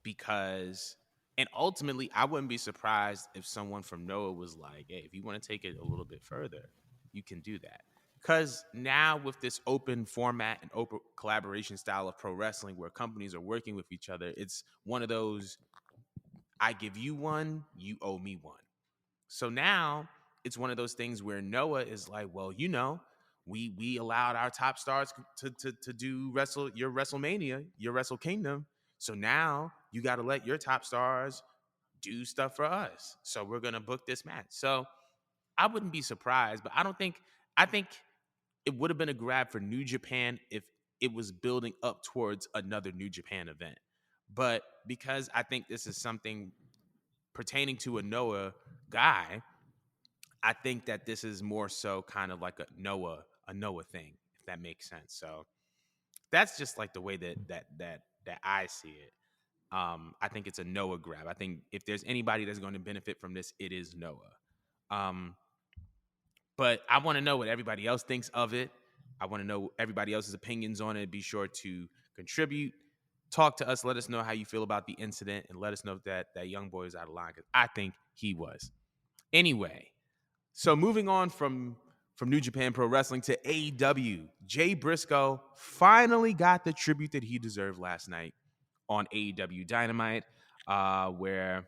because and ultimately I wouldn't be surprised if someone from Noah was like, hey, if you want to take it a little bit further, you can do that. Because now with this open format and open collaboration style of pro wrestling where companies are working with each other, it's one of those I give you one, you owe me one. So now it's one of those things where Noah is like, well, we allowed our top stars to do your WrestleMania, your Wrestle Kingdom. So now you got to let your top stars do stuff for us. So we're gonna book this match. So I wouldn't be surprised, but I think it would have been a grab for New Japan if it was building up towards another New Japan event. But because I think this is something pertaining to a Noah guy, I think that this is more so kind of like a Noah thing, if that makes sense. So that's just like the way that I see it. I think it's a Noah grab. I think if there's anybody that's going to benefit from this, it is Noah. Um, but I want to know what everybody else thinks of it. I want to know everybody else's opinions on it. Be sure to contribute. Talk to us. Let us know how you feel about the incident, and let us know if that young boy is out of line because I think he was. Anyway, so moving on from New Japan Pro Wrestling to AEW, Jay Briscoe finally got the tribute that he deserved last night on AEW Dynamite, where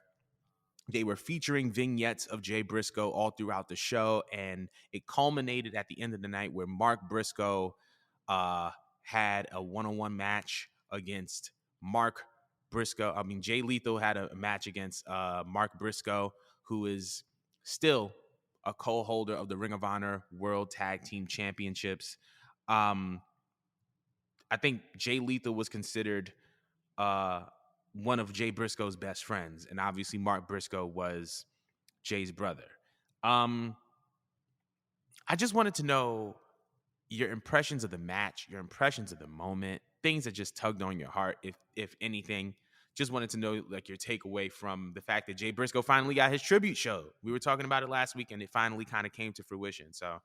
they were featuring vignettes of Jay Briscoe all throughout the show, and it culminated at the end of the night where Mark Briscoe uh, had a one-on-one match against Mark Briscoe. I mean, Jay Lethal had a match against Mark Briscoe, who is still a co-holder of the Ring of Honor World Tag Team Championships. Um, I think Jay Lethal was considered uh, one of Jay Briscoe's best friends, and obviously Mark Briscoe was Jay's brother. Um, I just wanted to know your impressions of the match, your impressions of the moment, things that just tugged on your heart, if anything. Just wanted to know like your takeaway from the fact that Jay Briscoe finally got his tribute show. We were talking about it last week, and it finally kind of came to fruition. So,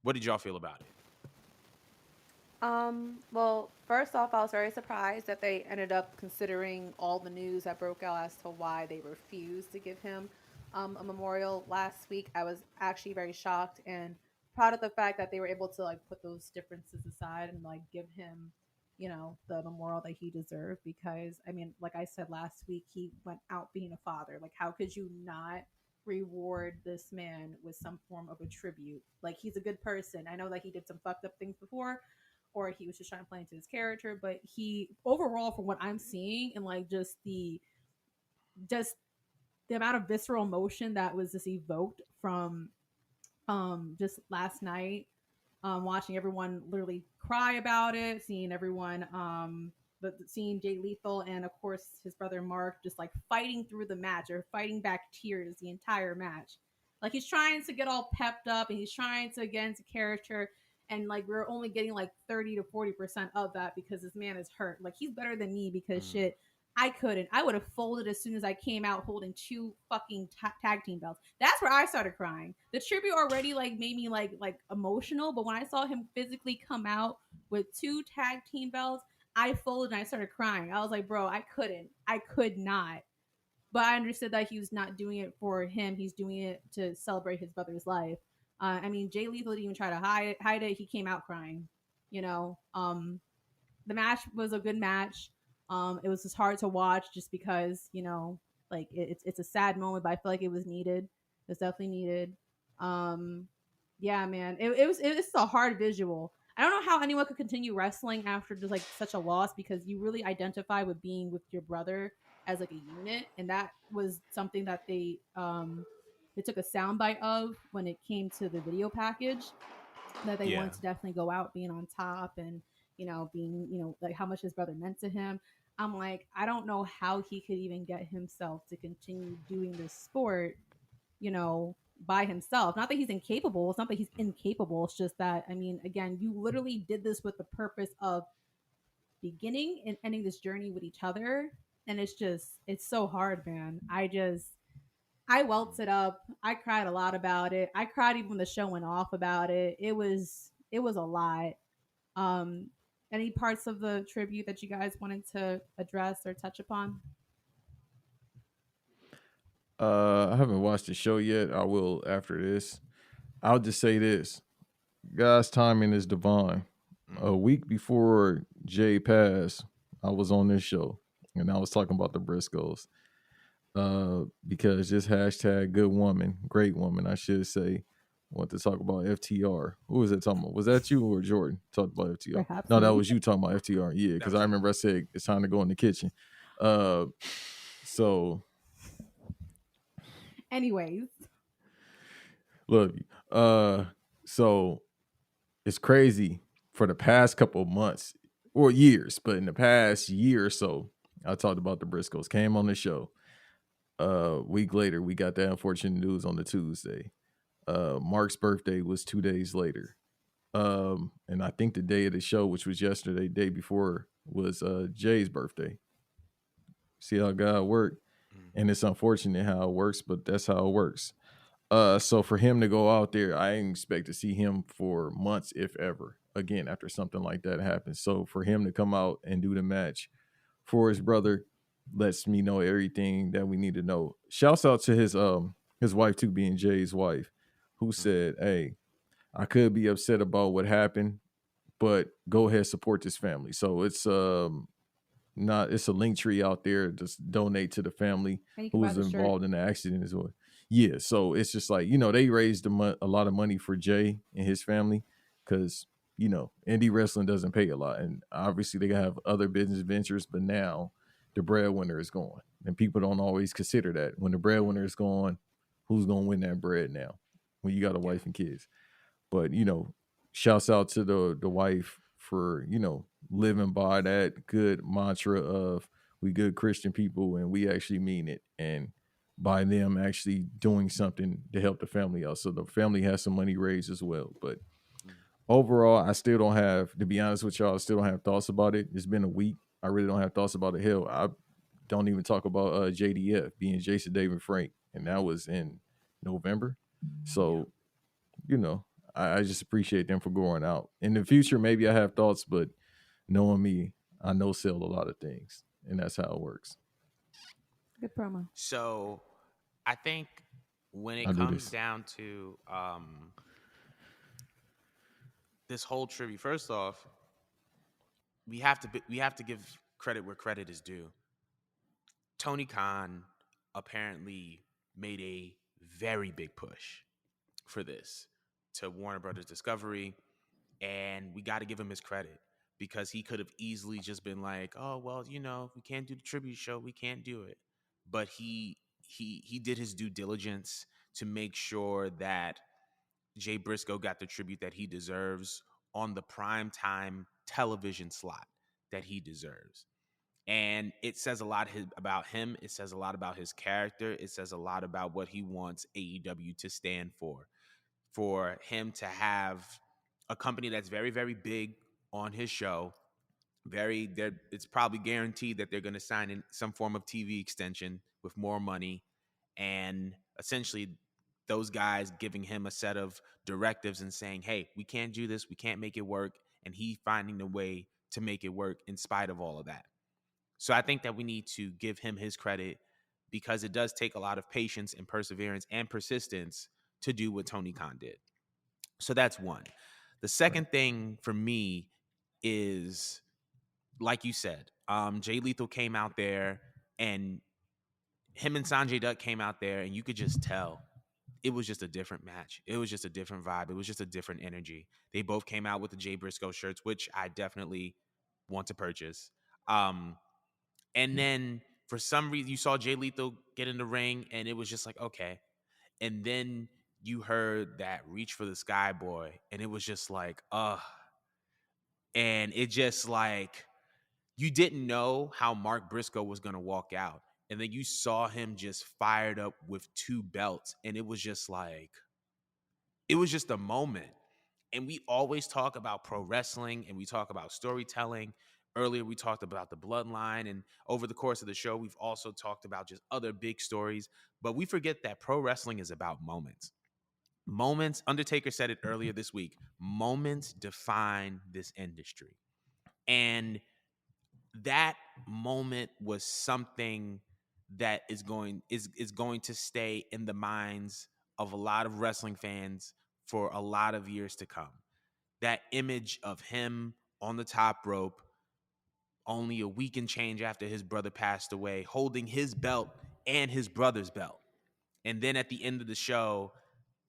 what did y'all feel about it? Well, first off, I was very surprised that they ended up considering all the news that broke out as to why they refused to give him a memorial last week. I was actually very shocked and proud of the fact that they were able to like put those differences aside and like give him, the memorial that he deserved. Because I mean, like I said last week, he went out being a father. Like, how could you not reward this man with some form of a tribute? Like, he's a good person. I know that he did some fucked up things before, or he was just trying to play into his character. But he overall, from what I'm seeing, and like just the amount of visceral emotion that was just evoked from just last night, watching everyone literally cry about it, seeing everyone but seeing Jay Lethal and of course his brother Mark just like fighting through the match or fighting back tears the entire match. Like, he's trying to get all pepped up and he's trying to get into character, and like we're only getting like 30 to 40% of that because this man is hurt. Like, he's better than me because Mm, shit, I couldn't. I would have folded as soon as I came out holding two fucking tag team belts. That's where I started crying. The tribute already like made me like emotional, but when I saw him physically come out with two tag team belts, I folded and I started crying. I was like, bro, I couldn't. I could not. But I understood that he was not doing it for him. He's doing it to celebrate his brother's life. I mean, Jay Lethal didn't even try to hide it. He came out crying. You know, the match was a good match. It was just hard to watch just because like it's a sad moment, but I feel like it was needed. It was definitely needed. Um, yeah, man, it was a hard visual. I don't know how anyone could continue wrestling after just like such a loss, because you really identify with being with your brother as like a unit, and that was something that they took a soundbite of when it came to the video package, that they yeah. wanted to definitely go out being on top and being, like how much his brother meant to him. I'm like, I don't know how he could even get himself to continue doing this sport, you know, by himself. Not that he's incapable. It's not that he's incapable. It's just that, I mean, again, you literally did this with the purpose of beginning and ending this journey with each other. And it's so hard, man. I welted up. I cried a lot about it. I cried even when the show went off about it. It was a lot. Um, any parts of the tribute that you guys wanted to address or touch upon? I haven't watched the show yet. I will after this. I'll just say this. God's timing is divine. A week before Jay passed, I was on this show and I was talking about the Briscoes. Because this hashtag good woman, great woman, I should say, want to talk about FTR. Who was that talking about? Was that you or Jordan talked about FTR? Perhaps No, that me. was you talking about FTR. Yeah, because I remember I said it's time to go in the kitchen. So Anyways, love you. So it's crazy for the past couple of months or years, but in the past year or so, I talked about the Briscoes. Came on the show. Week later, we got that unfortunate news on the Tuesday. Mark's birthday was 2 days later. And I think the day of the show, which was yesterday, day before, was Jay's birthday. See how God worked? And it's unfortunate how it works, but that's how it works. So for him to go out there, I didn't expect to see him for months, if ever, again, after something like that happens. So for him to come out and do the match for his brother lets me know everything that we need to know. Shouts out to his wife too, being Jay's wife, who said, "Hey, I could be upset about what happened, but go ahead, support this family." So it's not it's a link tree out there. Just donate to the family and you who can buy was the shirt. involved in the accident as well. Yeah, so it's just like, they raised a lot of money for Jay and his family because indie wrestling doesn't pay a lot, and obviously they have other business ventures. But now the breadwinner is gone, and people don't always consider that when the breadwinner is gone, who's going to win that bread now when you got a wife and kids? But shouts out to the wife for living by that good mantra of we good Christian people and we actually mean it, and by them actually doing something to help the family out. So the family has some money raised as well. But overall, I still don't have, to be honest with y'all, I still don't have thoughts about it. It's been a week. I really don't have thoughts about it. Hell, I don't even talk about JDF being Jason David Frank, and that was in November. So I just appreciate them for going out. In the future, maybe I have thoughts, but knowing me, I know sell a lot of things, and that's how it works. Good promo. So I think when I it do comes this. down to this whole tribute, first off, we have to give credit where credit is due. Tony Khan apparently made a very big push for this to Warner Brothers Discovery, and we got to give him his credit because he could have easily just been like, "Oh, well, we can't do the tribute show, we can't do it." But he did his due diligence to make sure that Jay Briscoe got the tribute that he deserves on the primetime television slot that he deserves. And it says a lot about him. It says a lot about his character. It says a lot about what he wants AEW to stand for. For him to have a company that's very, very big on his show, it's probably guaranteed that they're going to sign in some form of TV extension with more money, and essentially those guys giving him a set of directives and saying, "Hey, we can't do this, we can't make it work," and he finding a way to make it work in spite of all of that. So I think that we need to give him his credit because it does take a lot of patience and perseverance and persistence to do what Tony Khan did. So that's one. The second thing for me is, like you said, Jay Lethal came out there, and him and Sanjay Dutt came out there, and you could just tell it was just a different match. It was just a different vibe. It was just a different energy. They both came out with the Jay Briscoe shirts, which I definitely want to purchase. And then for some reason, you saw Jay Lethal get in the ring, and it was just like, okay. And then you heard that Reach for the Sky Boy, and it was just like, And it just like you didn't know how Mark Briscoe was going to walk out. And then you saw him just fired up with 2 belts. And it was just like, it was just a moment. And we always talk about pro wrestling and we talk about storytelling. Earlier, we talked about the bloodline. And over the course of the show, we've also talked about just other big stories. But we forget that pro wrestling is about moments. Moments, Undertaker said it earlier this week, moments define this industry. And that moment was something that is going to stay in the minds of a lot of wrestling fans for a lot of years to come. That image of him on the top rope only a week and change after his brother passed away, holding his belt and his brother's belt. And then at the end of the show,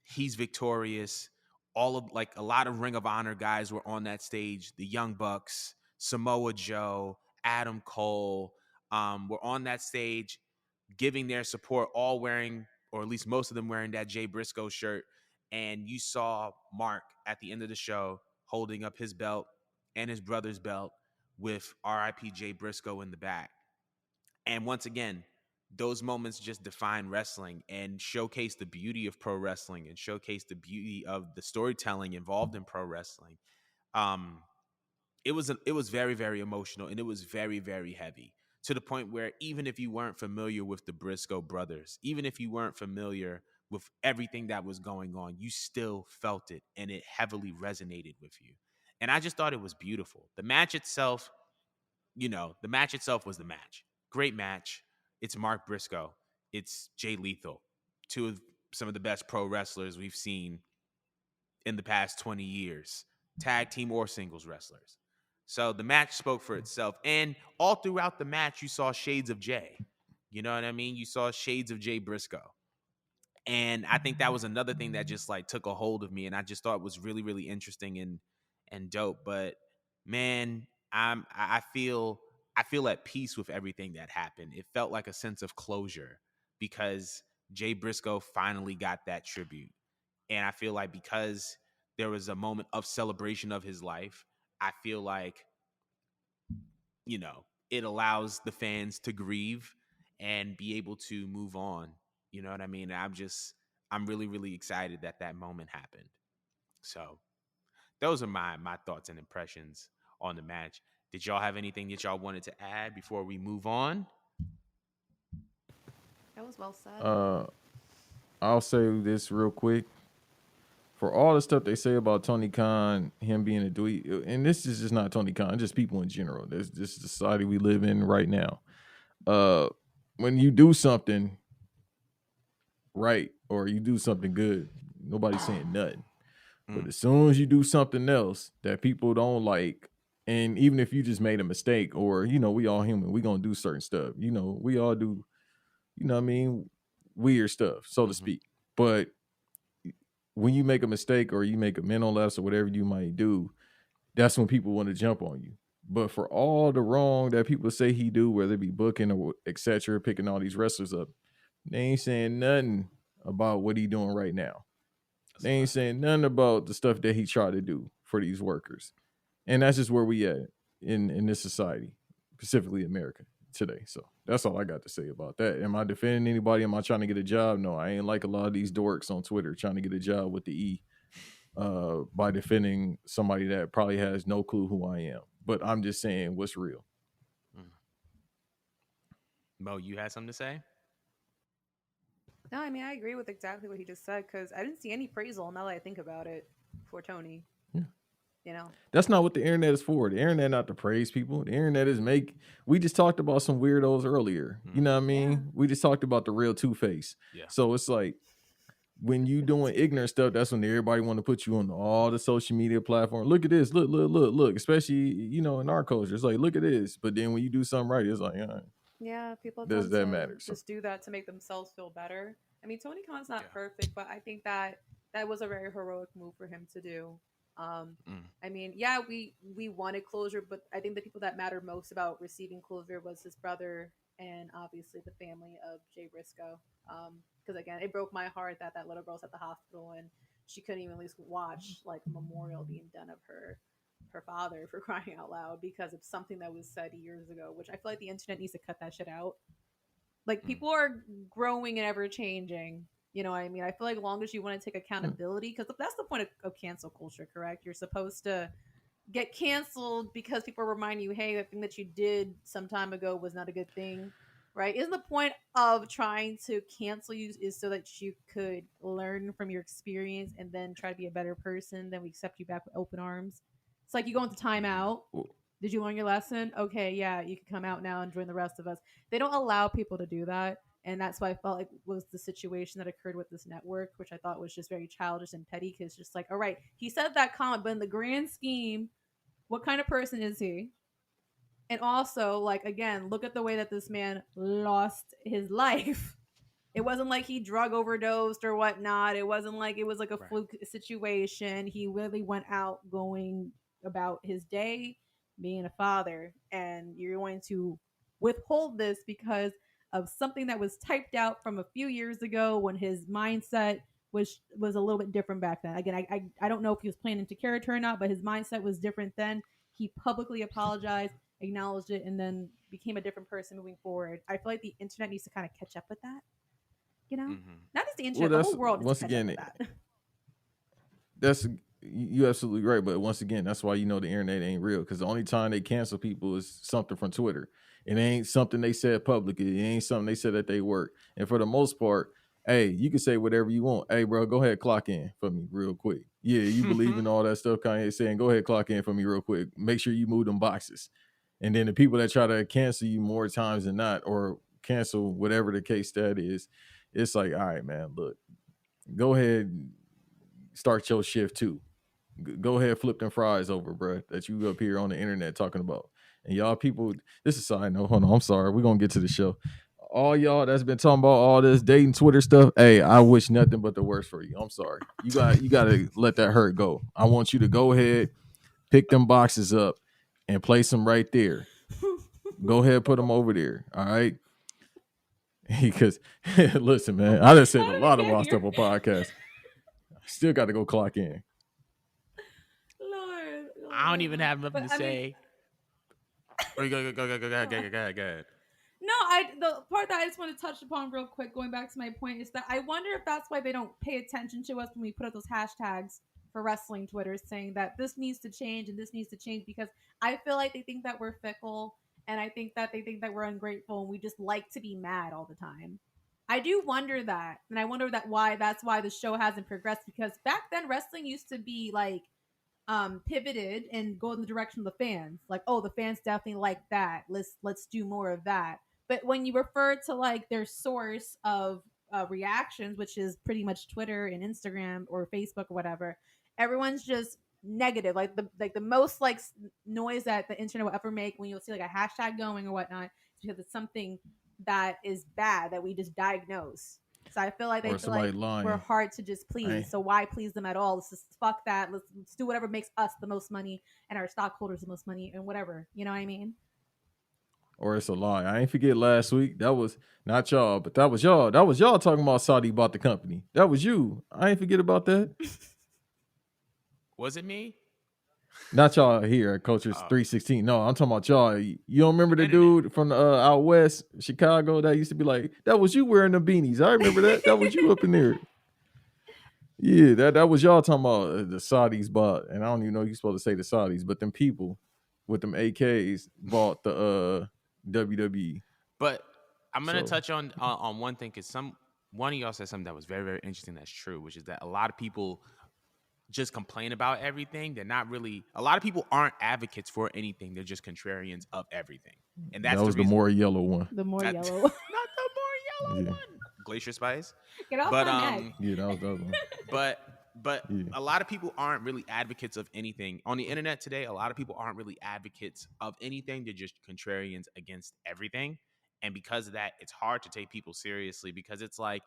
he's victorious. All of like a lot of Ring of Honor guys were on that stage. The Young Bucks, Samoa Joe, Adam Cole, were on that stage giving their support, all wearing, or at least most of them wearing that Jay Briscoe shirt. And you saw Mark at the end of the show holding up his belt and his brother's belt with RIP Jay Briscoe in the back. And once again, those moments just define wrestling and showcase the beauty of pro wrestling and showcase the beauty of the storytelling involved in pro wrestling. Um, it was very, very emotional, and it was very, very heavy, to the point where even if you weren't familiar with the Briscoe brothers, even if you weren't familiar with everything that was going on, you still felt it, and it heavily resonated with you. And I just thought it was beautiful. The match itself, the match itself was the match. Great match. It's Mark Briscoe. It's Jay Lethal. Two of some of the best pro wrestlers we've seen in the past 20 years, tag team or singles wrestlers. So the match spoke for itself. And all throughout the match, you saw shades of Jay. You know what I mean? You saw shades of Jay Briscoe. And I think that was another thing that just like took a hold of me. And I just thought was really, really interesting and dope. But man, I feel at peace with everything that happened. It felt like a sense of closure because Jay Briscoe finally got that tribute. And I feel like because there was a moment of celebration of his life, I feel like, it allows the fans to grieve and be able to move on. You know what I mean? I'm really, really excited that that moment happened. So those are my thoughts and impressions on the match. Did y'all have anything that y'all wanted to add before we move on? That was well said. Uh, I'll say this real quick. For all the stuff they say about Tony Khan, him being a dweeb, and this is just not Tony Khan, just people in general. This society we live in right now. Uh, when you do something right or you do something good, nobody's saying nothing. But as soon as you do something else that people don't like, and even if you just made a mistake, or we all human, we gonna do certain stuff. We all do, what I mean, weird stuff, so to speak. But when you make a mistake or you make a mental lapse or whatever you might do, that's when people want to jump on you. But for all the wrong that people say he do, whether it be booking or etc., picking all these wrestlers up, they ain't saying nothing about what he doing right now. They ain't saying nothing about the stuff that he tried to do for these workers. And that's just where we at in this society, specifically America today. So that's all I got to say about that. Am I defending anybody? Am I trying to get a job? No, I ain't like a lot of these dorks on Twitter trying to get a job with the E by defending somebody that probably has no clue who I am. But I'm just saying what's real. Mo, you had something to say? No, I mean I agree with exactly what he just said because I didn't see any praisal now that I think about it for Tony. Yeah. You know, That's not what the internet is for. The internet not to praise people. The internet is we just talked about some weirdos earlier. You know what I mean? Yeah. We just talked about the real Two-Face. Yeah. So it's like when you doing ignorant stuff, that's when everybody want to put you on all the social media platforms. Look at this. Look. Especially, in our culture. It's like, look at this. But then when you do something right, it's like, Yeah, people does tend that to matter? So, just do that to make themselves feel better. I mean, Tony Khan's not perfect, but I think that that was a very heroic move for him to do. I mean, yeah, we wanted closure, but I think the people that mattered most about receiving closure was his brother and obviously the family of Jay Briscoe. Because again, it broke my heart that that little girl's at the hospital and she couldn't even at least watch like a memorial being done of her. her father, for crying out loud, because of something that was said years ago, which I feel like the internet needs to cut that shit out. Like, Mm. people are growing and ever changing. You know what I mean? I feel like, long as you want to take Hmm. accountability, because that's the point of cancel culture, correct? You're supposed to get canceled because people remind you, hey, the thing that you did some time ago was not a good thing, right? Isn't the point of trying to cancel you is so that you could learn from your experience and then try to be a better person? Then we accept you back with open arms. It's like you go into Mhm. timeout. Did you learn your lesson? Okay, yeah, you can come out now and join the rest of us. They don't allow people to do that. And that's why I felt like was the situation that occurred with this network, which I thought was just very childish and petty. Because just like, all right, he said that comment, but in the grand scheme, what kind of person is he? And also, like, again, look at the way that this man lost his life. It wasn't like he drug overdosed or whatnot. It wasn't like it was like a Right. fluke situation. He really went out going about his day, being a father, and you're going to withhold this because of something that was typed out from a few years ago when his mindset was a little bit different back then. Again, I don't know if he was playing into character or not, but his mindset was different then. He publicly apologized, acknowledged it, and then became a different person moving forward. I feel like the internet needs to kind of catch up with that, you know? Mhm. Not just the Well, internet, the that's whole world needs to once catch up again, with that. that's you absolutely right. But once again, that's why the internet ain't real, because the only time they cancel people is something from Twitter. It ain't something they said publicly. It ain't something they said at they work. And for the most part, hey, you can say whatever you want. Hey, bro, go ahead, clock in for me real quick. Yeah, you believe in all that stuff Kanye saying. Go ahead, clock in for me real quick. Make sure you move them boxes. And then the people that try to cancel you more times than not, or cancel whatever the case that is, it's like, all right, man, look, go ahead, start your shift too. Go ahead, flip them fries over, bro. That you up here on the internet talking about. And y'all people, this is a side note. Hold on, I'm sorry. We're gonna get to the show. All y'all that's been talking about all this dating Twitter stuff, hey, I wish nothing but the worst for you. I'm sorry. You gotta let that hurt go. I want you to go ahead, pick them boxes up, and place them right there. Go ahead, put them over there. All right. Because listen, man, I just said How a did we lot of get wild here? stuff on podcasts. Still got to go clock in. Lord, I don't even Lord. have nothing But to I mean, say. Or go ahead. no, the part that I just want to touch upon real quick, going back to my point, is that I wonder if that's why they don't pay attention to us when we put up those hashtags for wrestling Twitter saying that this needs to change and this needs to change, because I feel like they think that we're fickle, and I think that they think that we're ungrateful and we just like to be mad all the time. I do wonder that, and I wonder that's why the show hasn't progressed, because back then wrestling used to be like pivoted and go in the direction of the fans. Like, oh, the fans definitely like that. Let's do more of that. But when you refer to like their source of reactions, which is pretty much Twitter and Instagram or Facebook or whatever, everyone's just negative. Like the most like noise that the internet will ever make when you'll see like a hashtag going or whatnot is because it's something that is bad that we just diagnose. So I feel like they Or feel somebody like we're lying. hard to just I please. So why please them at all? Let's just fuck that. Let's do whatever makes us the most money and our stockholders the most money and whatever. You know what I mean? or it's a lie. I ain't forget last week. That was not y'all, but that was y'all. That was y'all talking about Saudi bought the company. That was you. I ain't forget about that. Was it me? Not y'all here at Cultures Oh, 316. No, I'm talking about y'all. You don't remember the internet. dude from out west, Chicago, that used to be like, that was you wearing the beanies. I remember that. That was you up in there. Yeah, that was y'all talking about the Saudis bought, and I don't even know you're supposed to say the Saudis, but them people with them AKs bought the WWE. But I'm gonna So touch on one thing because one of y'all said something that was very very interesting. That's true, which is that a lot of people just complain about everything. They're not really. A lot of people aren't advocates for anything. They're just contrarians of everything, and that that's the was the reason. more yellow one. The more Not, yellow. not the more yellow Yeah, one. Glacier Spice. Get off But my neck. yeah, that was the other one. but but Yeah, a lot of people aren't really advocates of anything on the internet today. A lot of people aren't really advocates of anything. They're just contrarians against everything, and because of that, it's hard to take people seriously because it's like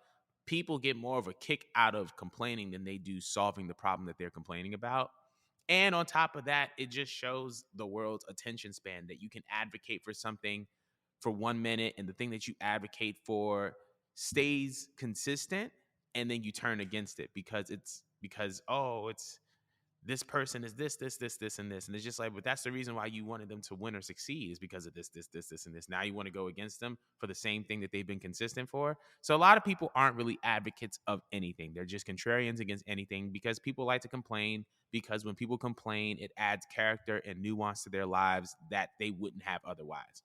people get more of a kick out of complaining than they do solving the problem that they're complaining about. And on top of that, it just shows the world's attention span that you can advocate for something for 1 minute and the thing that you advocate for stays consistent, and then you turn against it because it's this person is this, and this. And it's just like, but that's the reason why you wanted them to win or succeed is because of this, and this. Now you want to go against them for the same thing that they've been consistent for. So a lot of people aren't really advocates of anything. They're just contrarians against anything because people like to complain. Because when people complain, it adds character and nuance to their lives that they wouldn't have otherwise.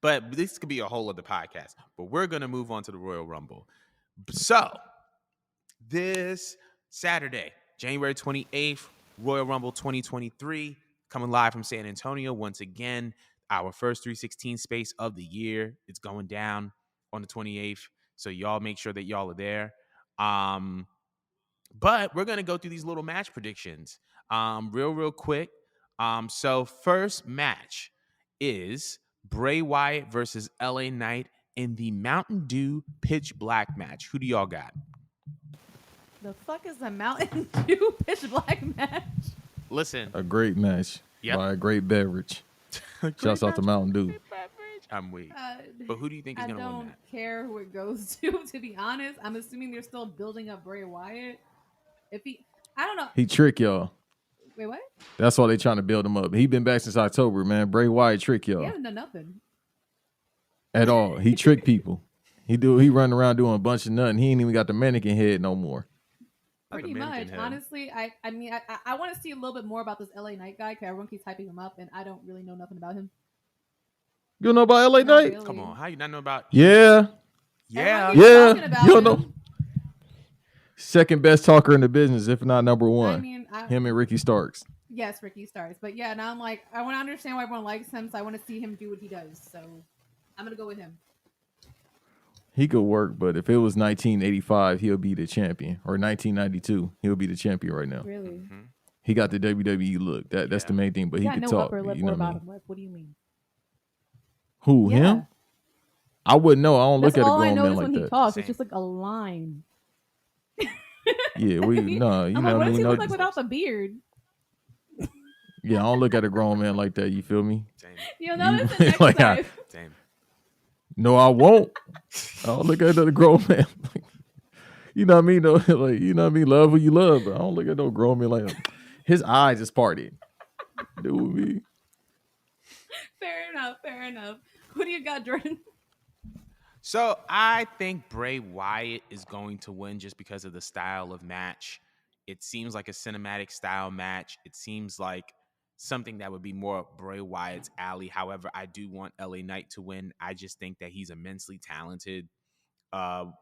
But this could be a whole other podcast. But we're going to move on to the Royal Rumble. So this Saturday, January 28th, Royal Rumble 2023, coming live from San Antonio once again. Our first 316 space of the year. It's going down on the 28th. So y'all make sure that y'all are there. But we're going to go through these little match predictions real quick. So first match is Bray Wyatt versus LA Knight in the Mountain Dew Pitch Black match. Who do y'all got? The fuck is a Mountain Dew Pitch Black match? Listen. A great match by a great beverage. Shouts out to Mountain Dew. I'm weak. But who do you think is going to win that? I don't care who it goes to be honest. I'm assuming they're still building up Bray Wyatt. I don't know. He trick y'all. Wait, what? That's why they trying to build him up. He been back since October, man. Bray Wyatt trick y'all. He haven't done nothing. At all. He trick people. He run around doing a bunch of nothing. He ain't even got the mannequin head no more. Pretty much. Honestly, I mean, I want to see a little bit more about this LA Knight guy because everyone keeps hyping him up, and I don't really know nothing about him. You don't know about LA Knight? Really. Come on, how you not know about? Yeah. You don't know. Second best talker in the business, if not number one. I mean, him and Ricky Starks. Yes, Ricky Starks. But yeah, now I'm like, I want to understand why everyone likes him, so I want to see him do what he does. So I'm gonna go with him. He could work, but if it was 1985, he'll be the champion. Or 1992, he'll be the champion right now. Really? Mm-hmm. He got the WWE look. That's the main thing. But he could talk. You know about him. What do you mean? Who? Yeah. Him? I wouldn't know. I don't look at a grown man like that. All I know is when he talks. It's just like a line. Yeah, you know what I mean? What does he look like without the beard? Yeah, I don't look at a grown man like that. You feel me? Same. You'll notice it next like time. Same. No, I won't. I don't look at a grown man. You know what I mean? Though, like, you know what I mean? Love who you love, but I don't look at no grown man like that. His eyes is parted. Do me. Fair enough. Who do you got, Jordan? So I think Bray Wyatt is going to win just because of the style of match. It seems like a cinematic style match. It seems like something that would be more up Bray Wyatt's alley. However, I do want LA Knight to win. I just think that he's immensely talented.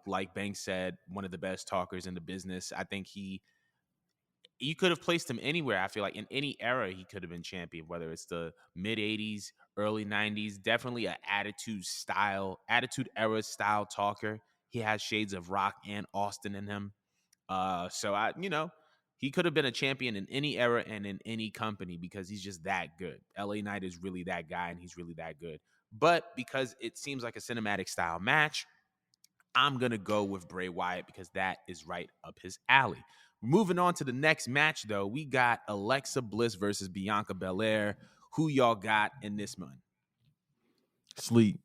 Like Banks said, one of the best talkers in the business. I think you could have placed him anywhere. I feel like in any era, he could have been champion, whether it's the mid 80s, early 90s, definitely an attitude era style talker. He has shades of Rock and Austin in him. He could have been a champion in any era and in any company because he's just that good. LA Knight is really that guy and he's really that good. But because it seems like a cinematic style match, I'm going to go with Bray Wyatt because that is right up his alley. Moving on to the next match, though, we got Alexa Bliss versus Bianca Belair. Who y'all got in this one? Sleep.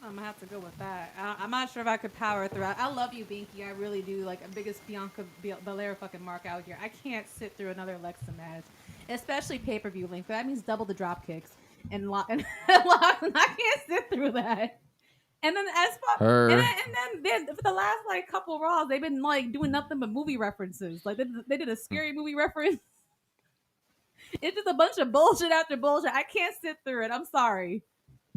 I'm gonna have to go with that. I'm not sure if I could power through. I love you, Binky. I really do. Like, a biggest Bianca Belair fucking mark out here. I can't sit through another Alexa match, especially pay-per-view length. That means double the drop kicks and locks. And I can't sit through that. And then and then for the last like couple Raws, they've been like doing nothing but movie references. Like they did a scary movie reference. It's just a bunch of bullshit after bullshit. I can't sit through it. I'm sorry.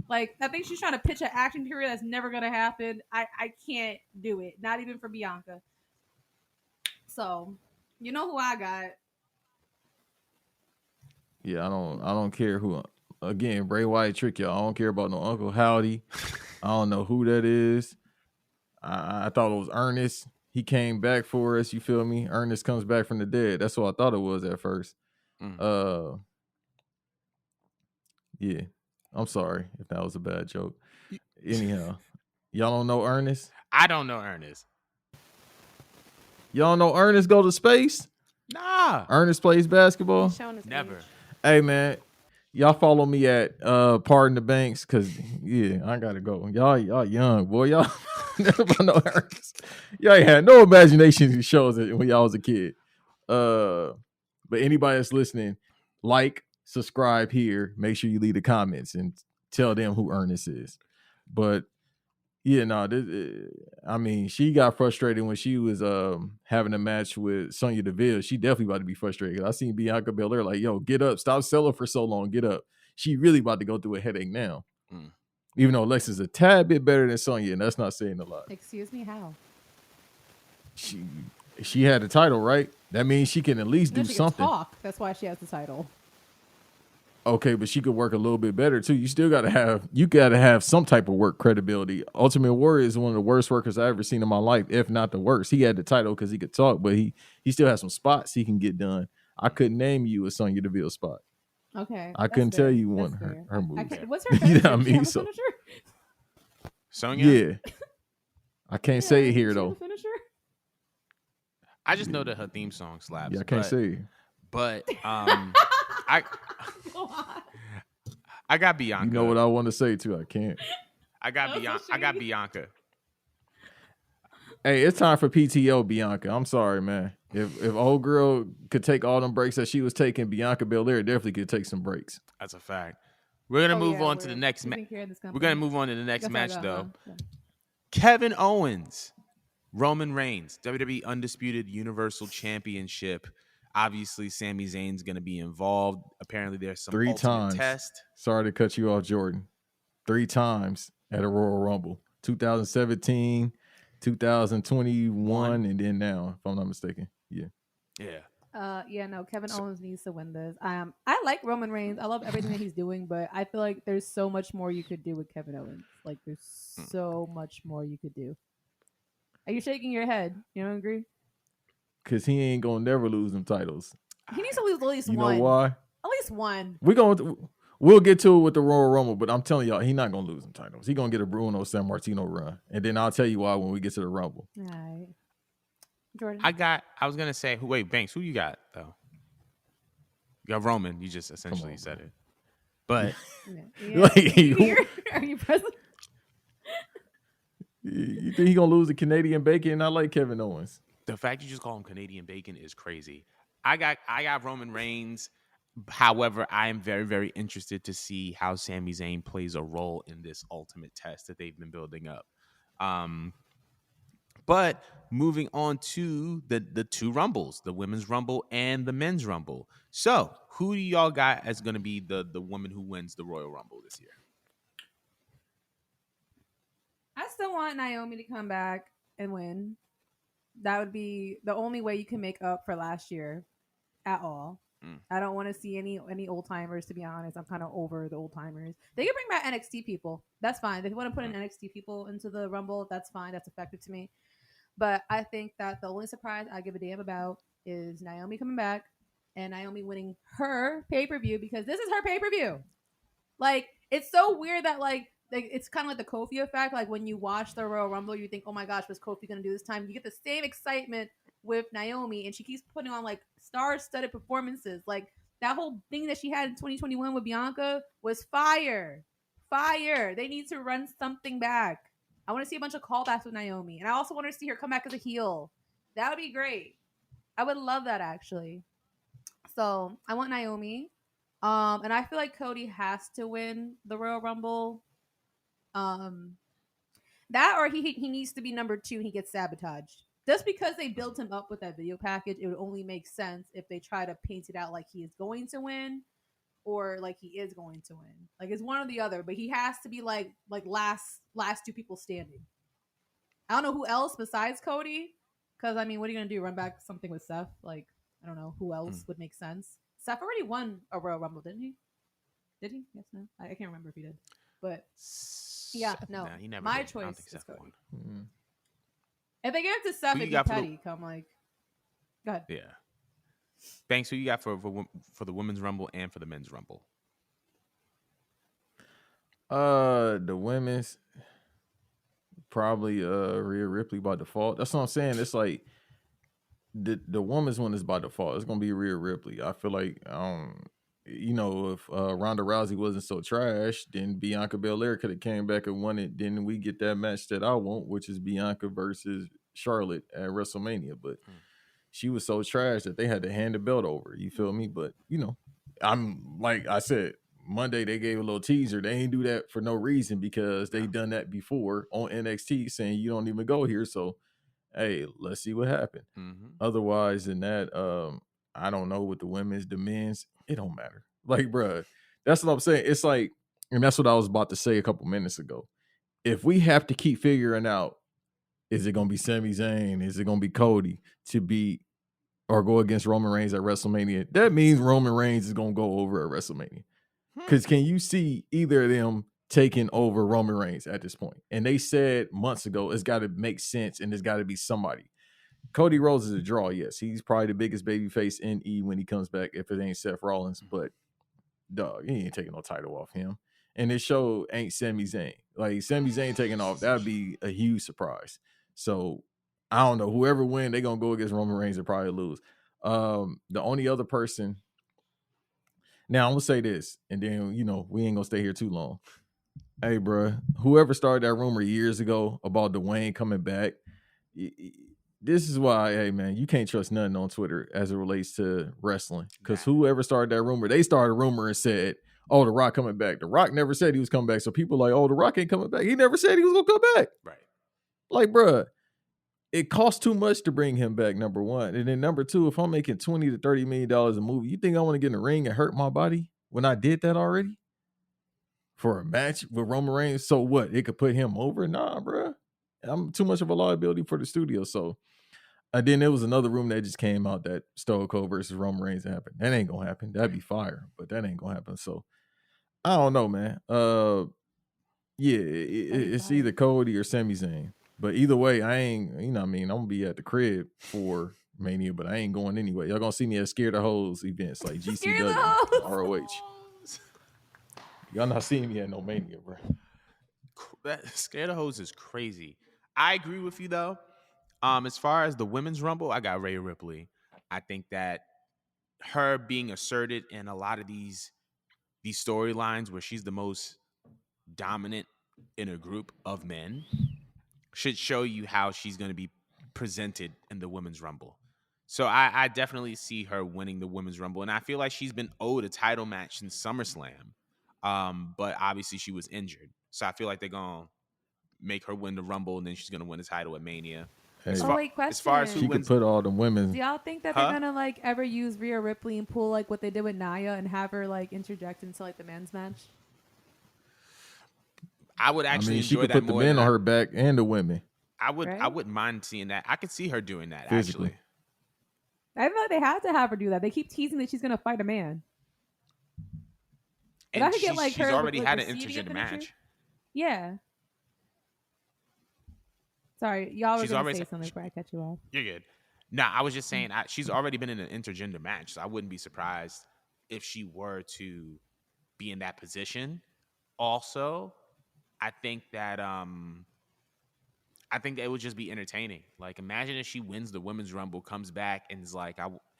Like, I think she's trying to pitch an action career that's never gonna happen. I can't do it. Not even for Bianca. So, you know who I got. Yeah, I don't care who. Again, Bray Wyatt trick y'all. I don't care about no Uncle Howdy. I don't know who that is. I thought it was Ernest. He came back for us. You feel me? Ernest comes back from the dead. That's what I thought it was at first. Yeah. I'm sorry if that was a bad joke. Anyhow, y'all don't know Ernest? I don't know Ernest. Y'all know Ernest go to space? Nah. Ernest plays basketball? Never. Age. Hey, man. Y'all follow me at Pardon the Banks because, yeah, I got to go. Y'all young, boy. Y'all Nothing about no Ernest. Y'all ain't had no imagination in shows when y'all was a kid. But anybody that's listening, like, subscribe here. Make sure you leave the comments and tell them who Ernest is. But yeah, no, I mean, she got frustrated when she was having a match with Sonya Deville. She definitely about to be frustrated. I seen Bianca Belair like, yo, get up, stop selling for so long, get up. She really about to go through a headache now. Even though Alexa's a tad bit better than Sonya, and that's not saying a lot. Excuse me, how? She had the title, right? That means she can at least do something. Talk. That's why she has the title. Okay, but she could work a little bit better too. You still gotta have some type of work credibility. Ultimate Warrior is one of the worst workers I ever seen in my life, if not the worst. He had the title because he could talk, but he still has some spots he can get done. I couldn't name you a Sonya Deville spot. Okay, I couldn't tell you one of her moves. What's her finisher? You know what I mean? So, Sonya? Yeah. I can't say it here though. I just know that her theme song slaps. Yeah, I can't say it. But I got Bianca. You know what I want to say too. I can't. I got Bianca. Hey, it's time for PTO, Bianca. I'm sorry, man. If old girl could take all them breaks that she was taking, Bianca Belair definitely could take some breaks. That's a fact. We're gonna move on to the next match. We're gonna move on to the next match though. Kevin Owens, Roman Reigns, WWE Undisputed Universal Championship. Obviously, Sami Zayn's going to be involved. Apparently, there's some 3 times test. Sorry to cut you off, Jordan. 3 times at a Royal Rumble. 2017, 2021, and then now, if I'm not mistaken. Yeah. No, Kevin Owens needs to win this. I like Roman Reigns. I love everything that he's doing, but I feel like there's so much more you could do with Kevin Owens. Like, there's so much more you could do. Are you shaking your head? You don't agree? Because he ain't going to never lose them titles. He needs to lose at least one. You know why? At least one. We'll get to it with the Royal Rumble, but I'm telling y'all, he's not going to lose them titles. He's going to get a Bruno Sammartino run. And then I'll tell you why when we get to the Rumble. All right. Jordan? I was going to say, wait, Banks, who you got, though? You got Roman. You just essentially said it. But. Are you present? You think he's going to lose the Canadian Bacon? I like Kevin Owens. The fact you just call him Canadian Bacon is crazy. I got Roman Reigns. However, I am very, very interested to see how Sami Zayn plays a role in this ultimate test that they've been building up. But moving on to the 2 Rumbles, the Women's Rumble and the Men's Rumble. So, who do y'all got as going to be the woman who wins the Royal Rumble this year? I still want Naomi to come back and win. That would be the only way you can make up for last year at all. I don't want to see any old timers, to be honest. I'm kind of over the old timers. They can bring back NXT people. That's fine. If you want to put in NXT people into the Rumble, that's fine. That's effective to me. But I think that the only surprise I give a damn about is Naomi coming back and Naomi winning her pay-per-view, because this is her pay-per-view. Like, it's so weird that it's kind of like the Kofi effect. Like, when you watch the Royal Rumble, you think, oh my gosh, what's Kofi going to do this time? You get the same excitement with Naomi, and she keeps putting on like star-studded performances. Like, that whole thing that she had in 2021 with Bianca was fire. They need to run something back. I want to see a bunch of callbacks with Naomi, and I also want to see her come back as a heel. That would be great. I would love that, actually. So I want Naomi, and I feel like Cody has to win the Royal Rumble. That, or he needs to be number 2 and he gets sabotaged. Just because they built him up with that video package, it would only make sense if they try to paint it out like he is going to win or like he is going to win. Like, it's one or the other, but he has to be like last 2 people standing. I don't know who else besides Cody, because I mean, what are you gonna do? Run back something with Seth? Like, I don't know who else would make sense. Seth already won a Royal Rumble, didn't he? Did he? Yes, no. I can't remember if he did. But yeah, no. Nah, he never my did. choice is Cody. Mm-hmm. If they give it to Seth, it'd be petty. Come like, go ahead. Yeah. Banks, who you got for the Women's Rumble and for the Men's Rumble? The women's probably Rhea Ripley by default. That's what I'm saying. It's like the women's one is by default. It's gonna be Rhea Ripley. I feel like you know, if Ronda Rousey wasn't so trash, then Bianca Belair could have came back and won it. Then we get that match that I want, which is Bianca versus Charlotte at WrestleMania. But she was so trash that they had to hand the belt over. You feel me? But you know, I'm like I said, Monday they gave a little teaser. They ain't do that for no reason because they done that before on NXT, saying you don't even go here. So hey, let's see what happened. Otherwise than that, I don't know with the women's, the men's, it don't matter. Like, bruh, that's what I'm saying. It's like, and that's what I was about to say a couple minutes ago. If we have to keep figuring out, is it gonna be Sami Zayn? Is it gonna be Cody to beat or go against Roman Reigns at WrestleMania? That means Roman Reigns is gonna go over at WrestleMania. Because can you see either of them taking over Roman Reigns at this point? And they said months ago, it's got to make sense and there's got to be somebody. Cody Rhodes is a draw, yes. He's probably the biggest babyface in E when he comes back, if it ain't Seth Rollins. But, dog, he ain't taking no title off him. And this show ain't Sami Zayn. Like, Sami Zayn taking off, that would be a huge surprise. So, I don't know. Whoever win, they're going to go against Roman Reigns and probably lose. The only other person... Now, I'm going to say this, and then, you know, we ain't going to stay here too long. Hey, bro, whoever started that rumor years ago about Dwayne coming back, this is why, hey, man, you can't trust nothing on Twitter as it relates to wrestling. Because whoever started that rumor, they started a rumor and said, oh, The Rock coming back. The Rock never said he was coming back. So people like, oh, The Rock ain't coming back. He never said he was going to come back. Right. Like, bro, it costs too much to bring him back, number one. And then number two, if I'm making $20 to $30 million a movie, you think I want to get in the ring and hurt my body when I did that already? For a match with Roman Reigns? So what? It could put him over? Nah, bro. I'm too much of a liability for the studio. So, and then there was another rumor that just came out that Stone Cold versus Roman Reigns happened. That ain't gonna happen. That'd be fire, but that ain't gonna happen. So, I don't know, man. Yeah, it's either Cody or Sami Zayn. But either way, I ain't, you know what I mean? I'm going to be at the crib for Mania, but I ain't going anyway. Y'all going to see me at Scared of Hoes events like GCW, ROH. Y'all not seeing me at no Mania, bro. That Scared of Hoes is crazy. I agree with you, though. As far as the Women's Rumble, I got Rhea Ripley. I think that her being asserted in a lot of these storylines where she's the most dominant in a group of men should show you how she's going to be presented in the Women's Rumble. So I definitely see her winning the Women's Rumble, and I feel like she's been owed a title match since SummerSlam, but obviously she was injured. So I feel like they're going to make her win the Rumble, and then she's going to win the title at Mania. Hey, question. As far as who she wins, could put all the women. Do y'all think that they're going to like ever use Rhea Ripley and pull like what they did with Nia and have her like interject into like the men's match? I would actually she enjoy could that put the more. men on her back and the women. I would. Right? I wouldn't mind seeing that. I could see her doing that Physically. actually. I feel like they had to have her do that. They keep teasing that she's going to fight a man. And I could get like she's her already with, had like, an the CD intergender finisher. match. Yeah. Sorry, y'all were She's going to already- say something before I cut you off. You're good. Nah, I was just saying she's already been in an intergender match, so I wouldn't be surprised if she were to be in that position. Also, I think that it would just be entertaining. Like, imagine if she wins the Women's Rumble, comes back, and is like,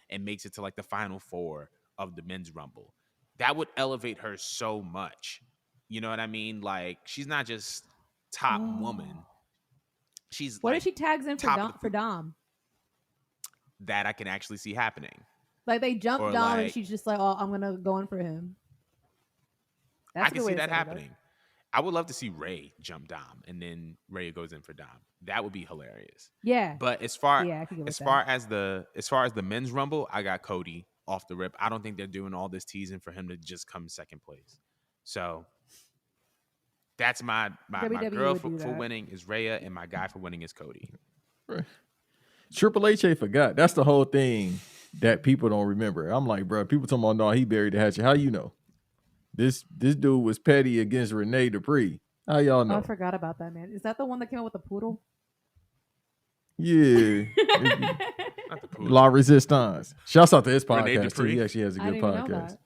and makes it to like the final four of the Men's Rumble. That would elevate her so much. You know what I mean? Like, she's not just top woman. She's What like, if she tags in for Dom? that I can actually see happening. Like they jump Or Dom and like- she's just like, "Oh, I'm gonna go in for him." That's I a can good way see to that set it up. happening. I would love to see Ray jump Dom, and then Ray goes in for Dom. That would be hilarious. Yeah, But as far Yeah, I could get with as that. far as the Men's Rumble, I got Cody off the rip. I don't think they're doing all this teasing for him to just come second place. So that's my WWE girl would do for that. winning is Rhea, and my guy for winning is Cody. Triple H ain't forgot. That's the whole thing that people don't remember. I'm like, bro, people talking about, no, he buried the hatchet. How you know? This dude was petty against Rene Dupree. How y'all Oh, know? I forgot about that, man. Is that the one that came out with the poodle? Yeah. Not the poodle. La Resistance. Shouts out to his Rene podcast too. Dupree? He actually has a I good didn't even know podcast. that.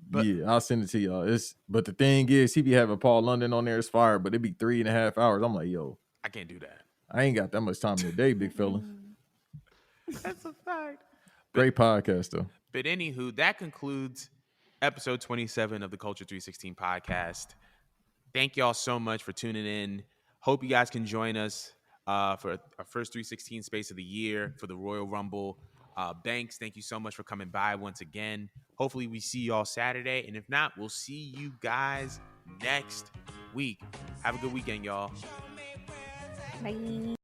But- yeah, I'll send it to y'all. But the thing is, he be having Paul London on there. It's fire, but it be 3.5 hours. I'm like, yo, I can't do that. I ain't got that much time in the day, big fella. That's a fact. Great podcast though. But anywho, that concludes episode 27 of the Culture 316 podcast. Thank y'all so much for tuning in. Hope you guys can join us for our first 316 space of the year for the Royal Rumble. Banks, thank you so much for coming by once again. Hopefully we see y'all Saturday. And if not, we'll see you guys next week. Have a good weekend, y'all. Bye.